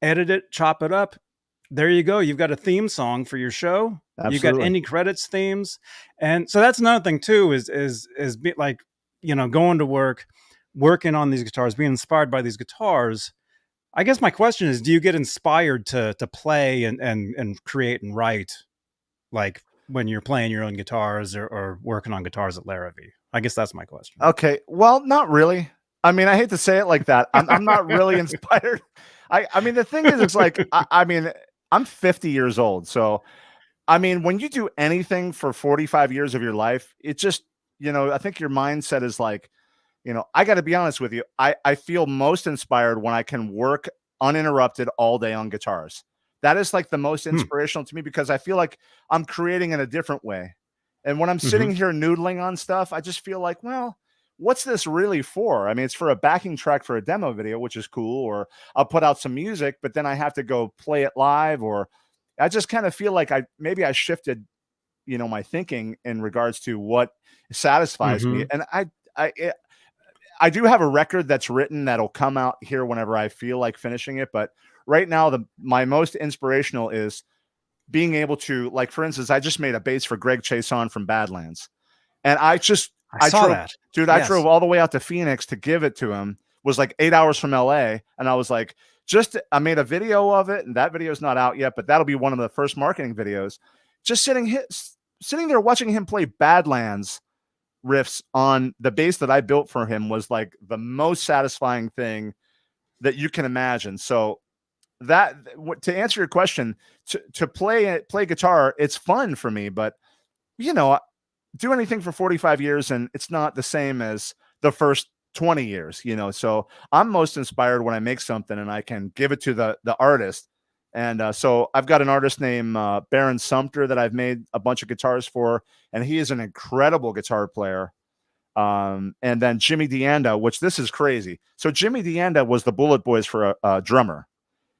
edit it, chop it up. There you go. You've got a theme song for your show. Absolutely. You've got any credits themes. And so that's another thing too, is be like, you know, going to work, working on these guitars, being inspired by these guitars. I guess my question is, do you get inspired to play and create and write, like when you're playing your own guitars or working on guitars at Larrivee? I guess that's my question. Okay. Well, not really. I mean, I hate to say it like that. I'm not really inspired. I mean, the thing is, it's like, I mean, I'm 50 years old. So, I mean, when you do anything for 45 years of your life, it just, you know, I think your mindset is like, you know, I got to be honest with you. I feel most inspired when I can work uninterrupted all day on guitars. That is like the most inspirational to me, because I feel like I'm creating in a different way. And when I'm sitting here noodling on stuff, I just feel like, well, what's this really for? I mean, it's for a backing track for a demo video, which is cool, or I'll put out some music, but then I have to go play it live, or I just kind of feel like maybe I shifted, you know, my thinking in regards to what satisfies me. And I do have a record that's written that'll come out here whenever I feel like finishing it. But right now, my most inspirational is being able to, like, for instance, I just made a bass for Greg Chason from Badlands. And I saw that. Dude, I drove all the way out to Phoenix to give it to him. It was like 8 hours from LA. And I was like, I made a video of it, and that video is not out yet, but that'll be one of the first marketing videos. Just sitting there watching him play Badlands riffs on the bass that I built for him was like the most satisfying thing that you can imagine. So that, to answer your question, to play guitar, it's fun for me, but you know, do anything for 45 years and it's not the same as the first 20 years, you know? So I'm most inspired when I make something and I can give it to the artist. And so I've got an artist named Baron Sumter that I've made a bunch of guitars for, and he is an incredible guitar player. And then Jimmy DeAnda, which this is crazy. So Jimmy DeAnda was the Bulletboys for a drummer,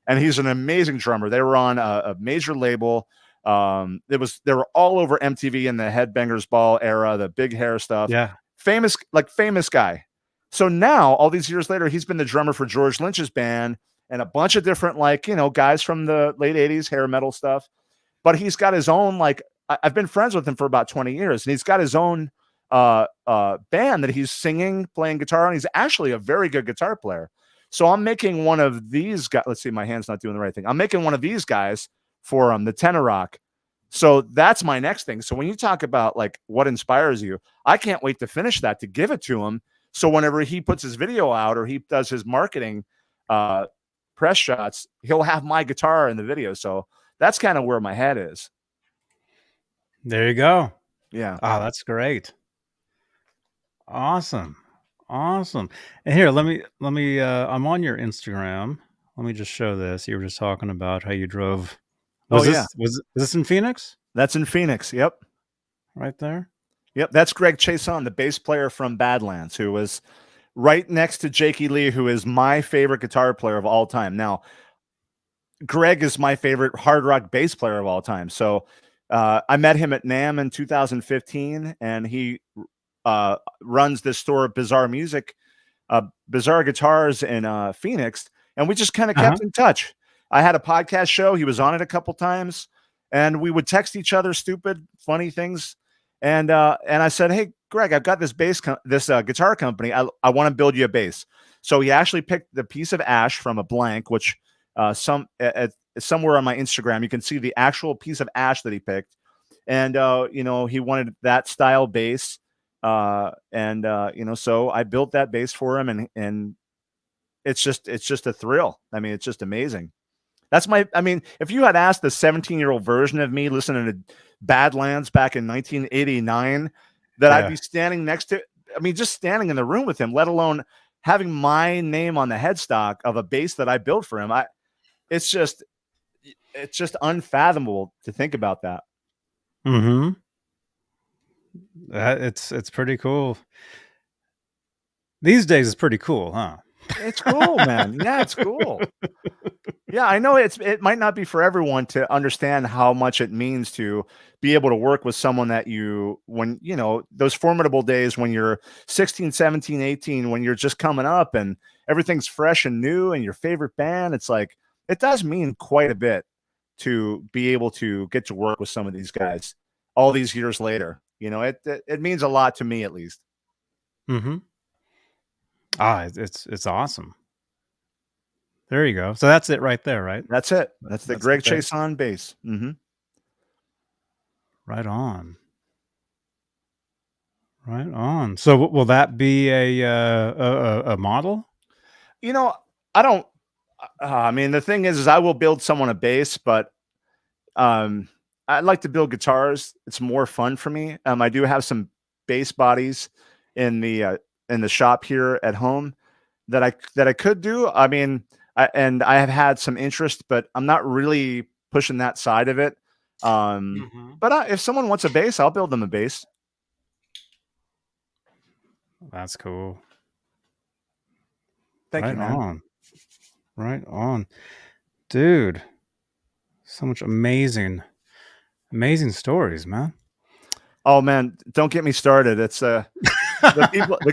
and he's an amazing drummer. They were on a major label. They were all over MTV in the Headbangers Ball era, the big hair stuff. Yeah. Famous guy. So now, all these years later, he's been the drummer for George Lynch's band and a bunch of different, like, you know, guys from the late 80s, hair metal stuff. But he's got his own, like, I've been friends with him for about 20 years, and he's got his own band that he's singing, playing guitar on. He's actually a very good guitar player. So I'm making one of these guys. Let's see, my hand's not doing the right thing. I'm making one of these guys for the tenor rock. So that's my next thing. So when you talk about like what inspires you, I can't wait to finish that, to give it to him. So whenever he puts his video out or he does his marketing press shots, he'll have my guitar in the video. So that's kind of where my head is. There you go. Yeah. Oh, that's great. Awesome. And here, let me I'm on your Instagram. Let me just show this. You were just talking about how you drove. Was this in Phoenix? That's in Phoenix. Yep. Right there. Yep. That's Greg Chason, the bass player from Badlands, who was right next to Jakey Lee, who is my favorite guitar player of all time. Now, Greg is my favorite hard rock bass player of all time. So I met him at NAMM in 2015, and he runs this store, Bizarre Guitars in Phoenix, and we just kind of kept in touch. I had a podcast show. He was on it a couple times, and we would text each other stupid, funny things. And I said, "Hey, Greg, I've got this guitar company. I want to build you a bass." So he actually picked the piece of ash from a blank, which somewhere on my Instagram you can see the actual piece of ash that he picked, and you know, he wanted that style bass, and you know, so I built that bass for him, and it's just a thrill. I mean, it's just amazing. I mean, if you had asked the 17-year-old version of me listening to Badlands back in 1989, that I'd be standing next to. I mean, just standing in the room with him, let alone having my name on the headstock of a bass that I built for him. It's just unfathomable to think about that. Mm-hmm. It's pretty cool. These days, it's pretty cool, huh? It's cool, man. Yeah, it's cool. Yeah, I know it might not be for everyone to understand how much it means to be able to work with someone that when those formidable days when you're 16, 17, 18, when you're just coming up and everything's fresh and new and your favorite band. It's like, it does mean quite a bit to be able to get to work with some of these guys all these years later. It means a lot to me, at least. Mm-hmm. It's awesome. There you go. So that's it right there, right? That's it. That's the Greg Chase on bass. Mm-hmm. Right on. Right on. So will that be a model? I don't. I mean, the thing is I will build someone a bass, but I like to build guitars. It's more fun for me. I do have some bass bodies in the shop here at home that I could do. I mean. And I have had some interest, but I'm not really pushing that side of it. But if someone wants a bass, I'll build them a bass. That's cool. Thank you, man. Right on. Dude, so much amazing stories, man. Oh, man, don't get me started. It's the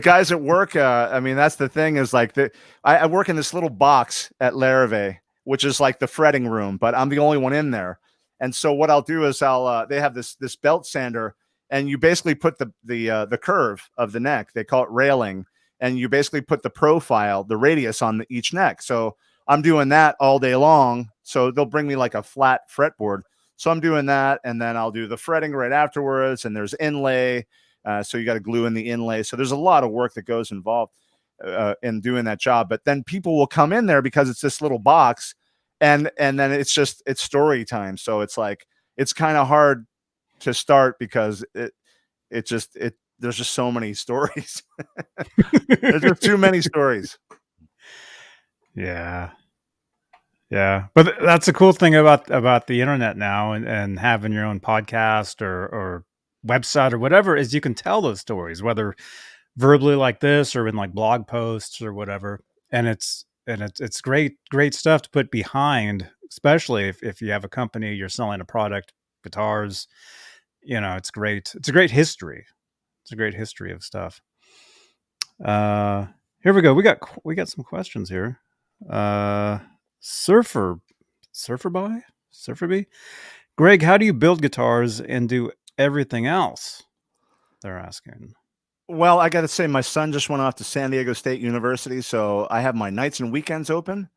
guys at work. I mean, that's the thing is like I work in this little box at Larrivee, which is like the fretting room, but I'm the only one in there. And so what I'll do is they have this belt sander, and you basically put the curve of the neck. They call it railing, and you basically put the profile, the radius on each neck. So I'm doing that all day long. So they'll bring me like a flat fretboard. So I'm doing that, and then I'll do the fretting right afterwards, and there's inlay. So you got to glue in the inlay. So there's a lot of work that goes involved in doing that job. But then people will come in there because it's this little box, and then it's story time. So it's like, it's kind of hard to start because there's just so many stories. There's just too many stories. Yeah. Yeah, but that's the cool thing about the internet now and having your own podcast or website or whatever is you can tell those stories, whether verbally like this or in like blog posts or whatever. And it's great stuff to put behind, especially if you have a company, you're selling a product, guitars, it's great. It's a great history. It's a great history of stuff. Here we go. We got some questions here. Surfer B. Greg, how do you build guitars and do everything else? They're asking. Well, I got to say, my son just went off to San Diego State University, so I have my nights and weekends open.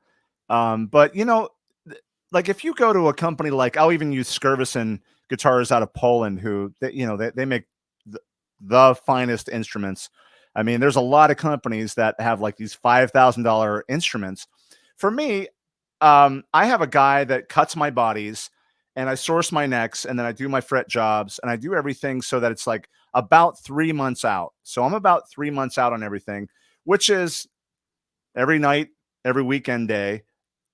But like if you go to a company like, I'll even use Skirvison Guitars out of Poland, who they make the finest instruments. I mean, there's a lot of companies that have like these $5,000 instruments. For me, I have a guy that cuts my bodies, and I source my necks, and then I do my fret jobs, and I do everything so that it's like about 3 months out. So I'm about 3 months out on everything, which is every night, every weekend day.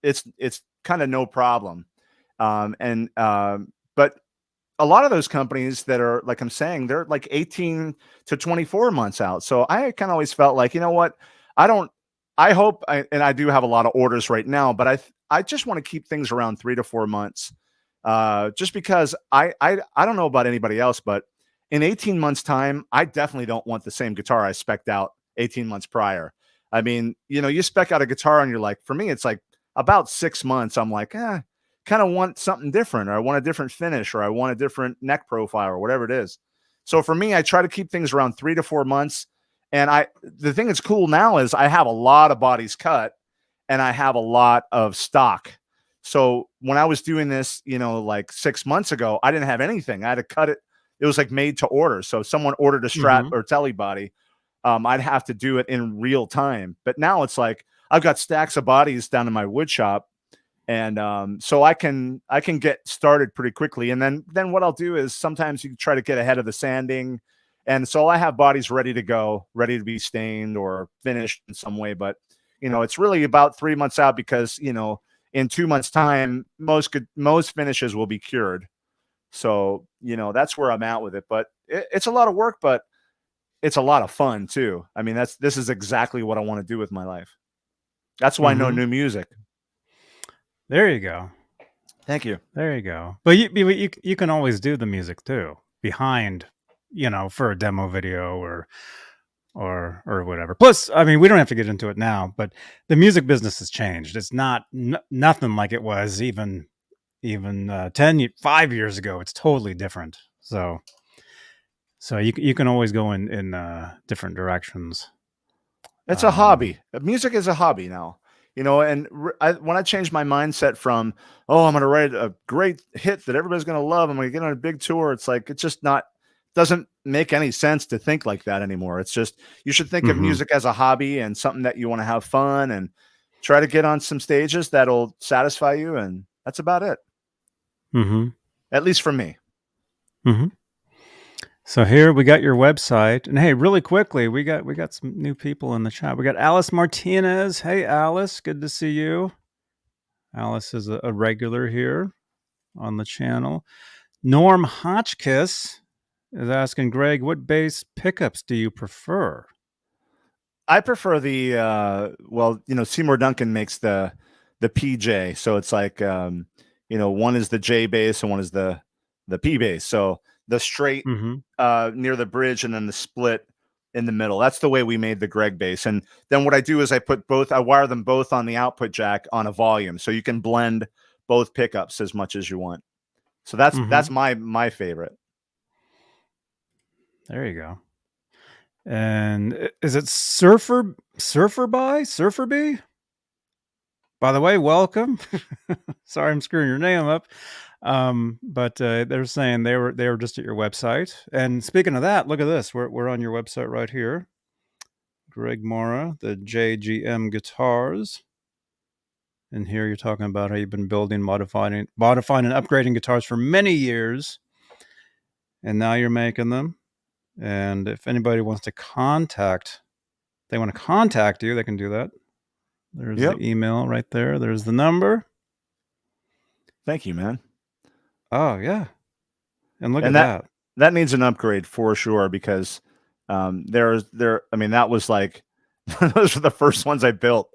It's kind of no problem. But a lot of those companies that are, like I'm saying, they're like 18 to 24 months out. So I kind of always felt like, you know what, I hope, and I do have a lot of orders right now, but I just want to keep things around 3 to 4 months, just because I don't know about anybody else, but in 18 months time, I definitely don't want the same guitar I spec'd out 18 months prior. I mean, you spec out a guitar and you're like, for me, it's like about 6 months. I'm like, kind of want something different, or I want a different finish, or I want a different neck profile, or whatever it is. So for me, I try to keep things around 3 to 4 months. And the thing that's cool now is I have a lot of bodies cut, and I have a lot of stock. So when I was doing this, like 6 months ago, I didn't have anything. I had to cut it. It was like made to order. So if someone ordered a Strat or Telly body, I'd have to do it in real time. But now it's like I've got stacks of bodies down in my wood shop, and so I can get started pretty quickly. And then what I'll do is sometimes you try to get ahead of the sanding And so I have bodies ready to go, ready to be stained or finished in some way. But, it's really about 3 months out because, in 2 months time, most finishes will be cured. So, that's where I'm at with it, but it's a lot of work, but it's a lot of fun too. I mean, this is exactly what I want to do with my life. That's why I know new music. There you go. Thank you. There you go. But you can always do the music too behind, for a demo video or whatever. Plus, I mean, we don't have to get into it now, but the music business has changed. It's not nothing like it was even 5 years ago. It's totally different. So you can always go in different directions. It's a hobby. Music is a hobby now. And when I changed my mindset from, I'm going to write a great hit that everybody's going to love, I'm going to get on a big tour. It's like, it's just doesn't make any sense to think like that anymore. It's just, you should think of music as a hobby and something that you want to have fun and try to get on some stages that'll satisfy you. And that's about it. At least for me. So here we got your website, and hey, really quickly, we got some new people in the chat. We got Alice Martinez. Hey, Alice, good to see you. Alice is a regular here on the channel. Norm Hotchkiss is asking, Greg, what bass pickups do you prefer? I prefer the Seymour Duncan makes the PJ, so it's like one is the J bass and one is the P bass. So the straight near the bridge and then the split in the middle. That's the way we made the Greg bass. And then what I do is I wire them both on the output jack on a volume. So you can blend both pickups as much as you want. So that's my favorite. There you go. And is it Surfer B? By the way, welcome. Sorry, I'm screwing your name up. But they're saying they were just at your website. And speaking of that, look at this. We're on your website right here. Greg Marra, the GJM Guitars. And here you're talking about how you've been building, modifying, and upgrading guitars for many years. And now you're making them. And if anybody wants to contact you, they can do that. There's the email right there. There's the number. Thank you, man. Oh, yeah. And look at that. That needs an upgrade for sure because that was like, those were the first ones I built.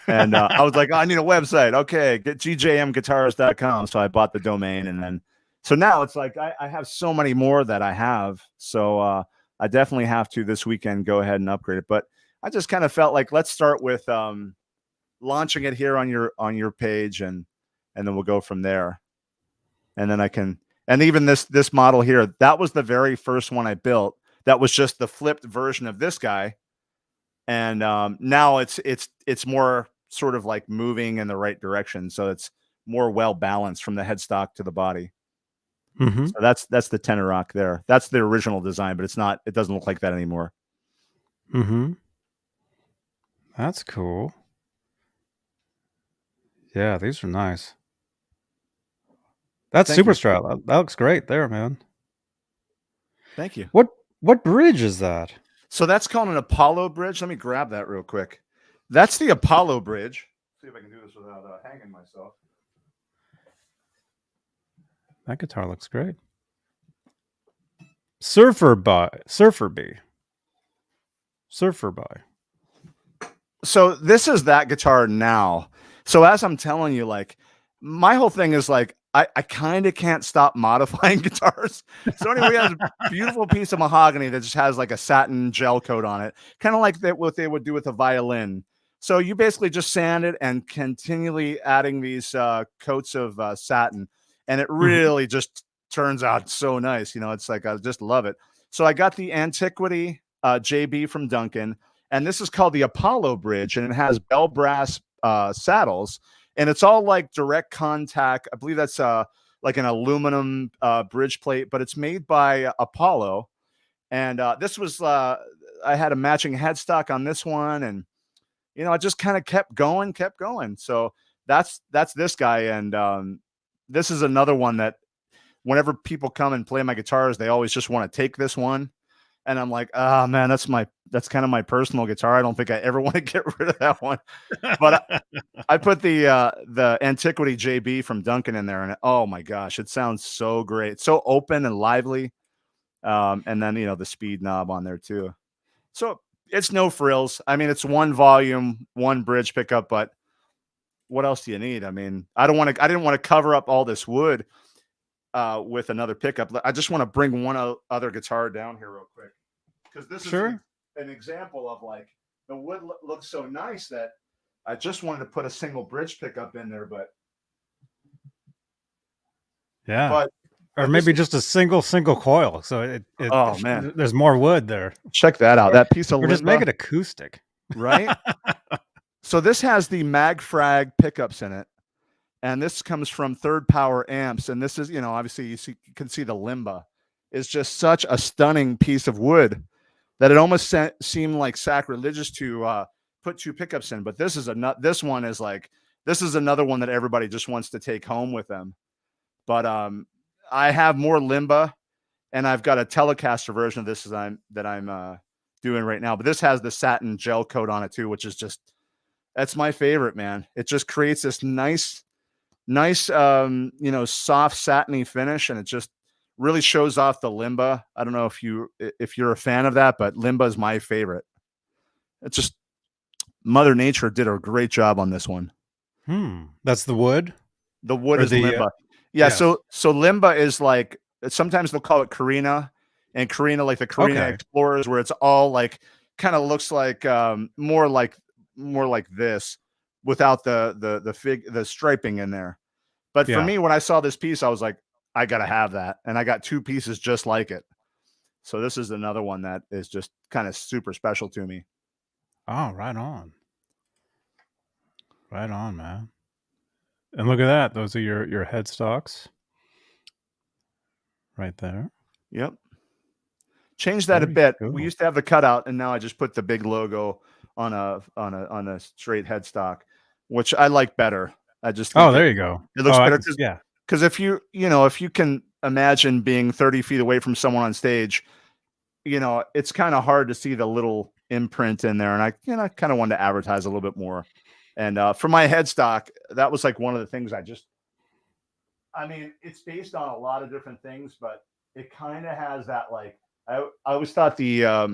And I was like, I need a website. Okay, get gjmguitars.com. So I bought the domain. And then, so now it's like, I have so many more that I have. So I definitely have to this weekend go ahead and upgrade it. But I just kind of felt like, let's start with launching it here on your page and then we'll go from there. And then and even this model here, that was the very first one I built. That was just the flipped version of this guy. And now it's more sort of like moving in the right direction. So it's more well balanced from the headstock to the body. So that's the tenor rock there. That's the original design, but it doesn't look like that anymore. That's cool. Yeah, these are nice. That's Super Strat. That looks great there, man. Thank you. What bridge is that? So that's called an Apollo bridge. Let me grab that real quick. That's the Apollo bridge. See if I can do this without hanging myself. That guitar looks great. Surfer B. So this is that guitar now. So as I'm telling you, like, my whole thing is like, I kind of can't stop modifying guitars. So anyway, we have a beautiful piece of mahogany that just has like a satin gel coat on it, kind of like what they would do with a violin. So you basically just sand it and continually adding these coats of satin, and it really just turns out so nice. It's like, I just love it. So I got the Antiquity JB from Duncan, and this is called the Apollo bridge, and it has bell brass saddles. And it's all like direct contact. I believe that's like an aluminum bridge plate, but it's made by Apollo. And this was, I had a matching headstock on this one. And, I just kind of kept going. So that's this guy. And this is another one that whenever people come and play my guitars, they always just want to take this one. And I'm like, oh man, that's kind of my personal guitar. I don't think I ever want to get rid of that one. But I put the Antiquity JB from Duncan in there, and oh my gosh, it sounds so great. It's so open and lively. And then, the speed knob on there too. So it's no frills. I mean, it's one volume, one bridge pickup, but what else do you need? I mean, I didn't want to cover up all this wood with another pickup. I just want to bring one other guitar down here real quick, because this is an example of like the wood looks so nice that I just wanted to put a single bridge pickup in there, but or maybe just a single coil. So oh man, there's more wood there. Check that out. That piece of just make it acoustic, right? So this has the Magfrag pickups in it, and this comes from Third Power amps. And this is, obviously you can see the limba is just such a stunning piece of wood that it almost seemed like sacrilegious to put two pickups in. But this is this is another one that everybody just wants to take home with them. But I have more limba, and I've got a Telecaster version of this that I'm doing right now. But this has the satin gel coat on it too, which is that's my favorite, man. It just creates this nice, soft satiny finish, and it just really shows off the limba. I don't know if you're a fan of that, but limba is my favorite. It's just Mother Nature did a great job on this one. That's the wood. The wood is limba. Yeah. Yes. So limba is like, sometimes they'll call it Carina, and Carina, like the Carina Explorers, where it's all like kind of looks like more like this without the striping in there. But for me, when I saw this piece, I was like, I gotta have that, and I got two pieces just like it. So this is another one that is just kind of super special to me. Oh, right on, man. And look at that; those are your headstocks right there. Yep. Change that a bit. Cool. We used to have the cutout, and now I just put the big logo on a straight headstock, which I like better. I just think there you go. It looks better. Because if you can imagine being 30 feet away from someone on stage, it's kind of hard to see the little imprint in there. And I kind of wanted to advertise a little bit more. And for my headstock, that was like one of the things it's based on a lot of different things, but it kind of has that, like, I always thought I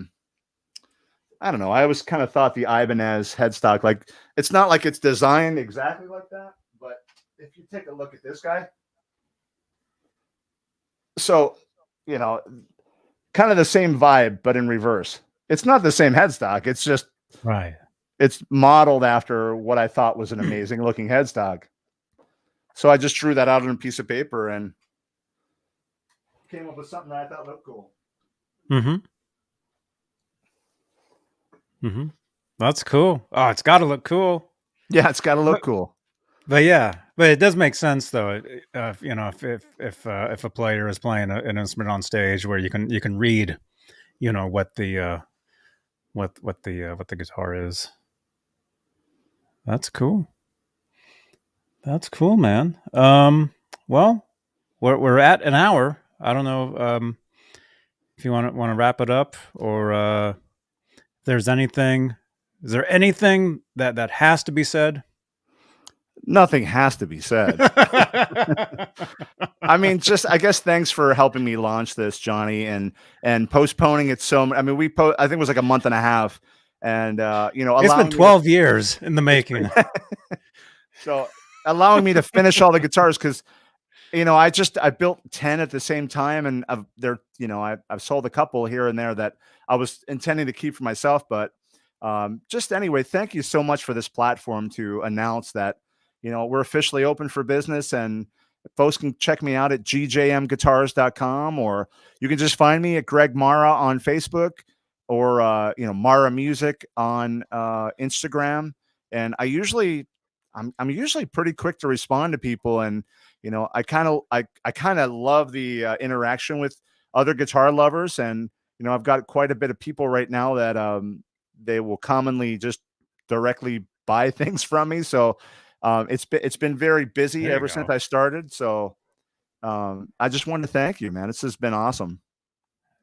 always kind of thought the Ibanez headstock, like, it's not like it's designed exactly like that, but if you take a look at this guy, so, kind of the same vibe, but in reverse. It's not the same headstock. It's just, it's modeled after what I thought was an amazing looking headstock. So I just drew that out on a piece of paper and came up with something that I thought looked cool. That's cool. Oh, it's got to look cool. Yeah, it's got to look cool. But it does make sense though. If a player is playing an instrument on stage where you can read, what the guitar is. That's cool. That's cool, man. Well, we're at an hour. I don't know if you want to wrap it up, or if there's anything. Is there anything that has to be said? Nothing has to be said. I mean, I guess thanks for helping me launch this, Johnny, and postponing it so. I mean, I think it was like a month and a half, and it's been 12 years in the making. So allowing me to finish all the guitars, because I built 10 at the same time, and I've sold a couple here and there that I was intending to keep for myself, but just anyway, thank you so much for this platform to announce that we're officially open for business, and folks can check me out at gjmguitars.com, or you can just find me at Greg Marra on Facebook, or Marra Music on Instagram. And I'm usually pretty quick to respond to people, and I kind of love the interaction with other guitar lovers, and I've got quite a bit of people right now that they will commonly just directly buy things from me. So it's been very busy ever since I started. So I just wanted to thank you, man. This has been awesome.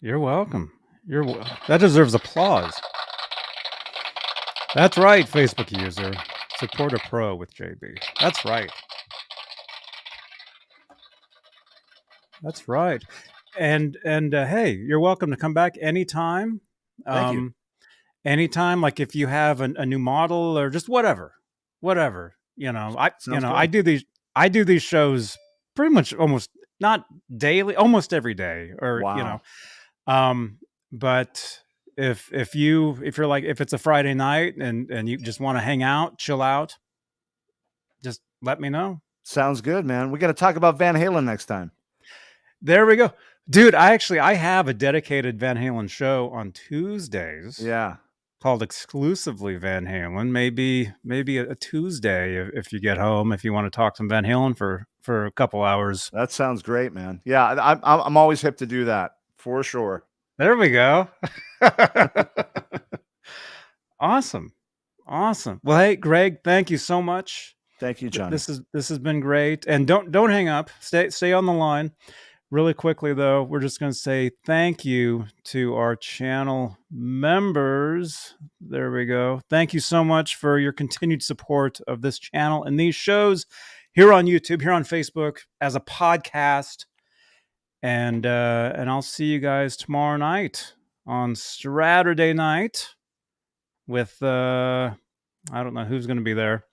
You're welcome. That deserves applause. That's right, Facebook user. Support a pro with JB. That's right. That's right. And hey, you're welcome to come back anytime. Thank you. Anytime, like if you have a new model or just whatever. I do these shows pretty much almost not daily, almost every day, or wow. But if you're like, if it's a Friday night and you just want to hang out, chill out, just let me know. Sounds good, man. We got to talk about Van Halen next time. There we go. Dude, I have a dedicated Van Halen show on Tuesdays. Yeah. Called exclusively Van Halen. Maybe a Tuesday if you get home, if you want to talk some Van Halen for a couple hours. That sounds great, man. Yeah, I'm always hip to do that for sure. There we go. Awesome. Well, hey, Greg, thank you so much. Thank you, John. This has been great. And don't hang up. Stay on the line. Really quickly, though, we're just going to say thank you to our channel members. There we go. Thank you so much for your continued support of this channel and these shows here on YouTube, here on Facebook, as a podcast. And I'll see you guys tomorrow night on Saturday night with, I don't know who's going to be there,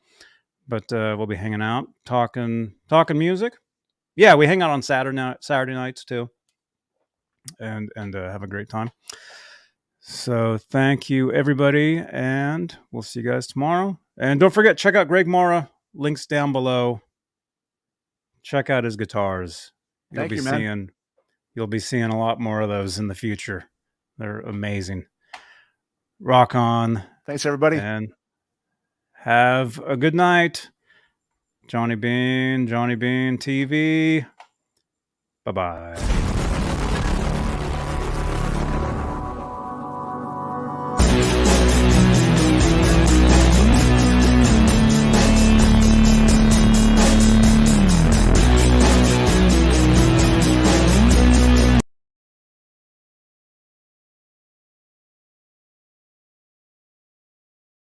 but we'll be hanging out, talking music. Yeah, we hang out on Saturday nights too, and have a great time. So thank you, everybody, and we'll see you guys tomorrow. And don't forget, check out Greg Marra. Links down below. Check out his guitars. You'll be seeing a lot more of those in the future. They're amazing. Rock on. Thanks, everybody, and have a good night. Johnny Bean TV. Bye-bye.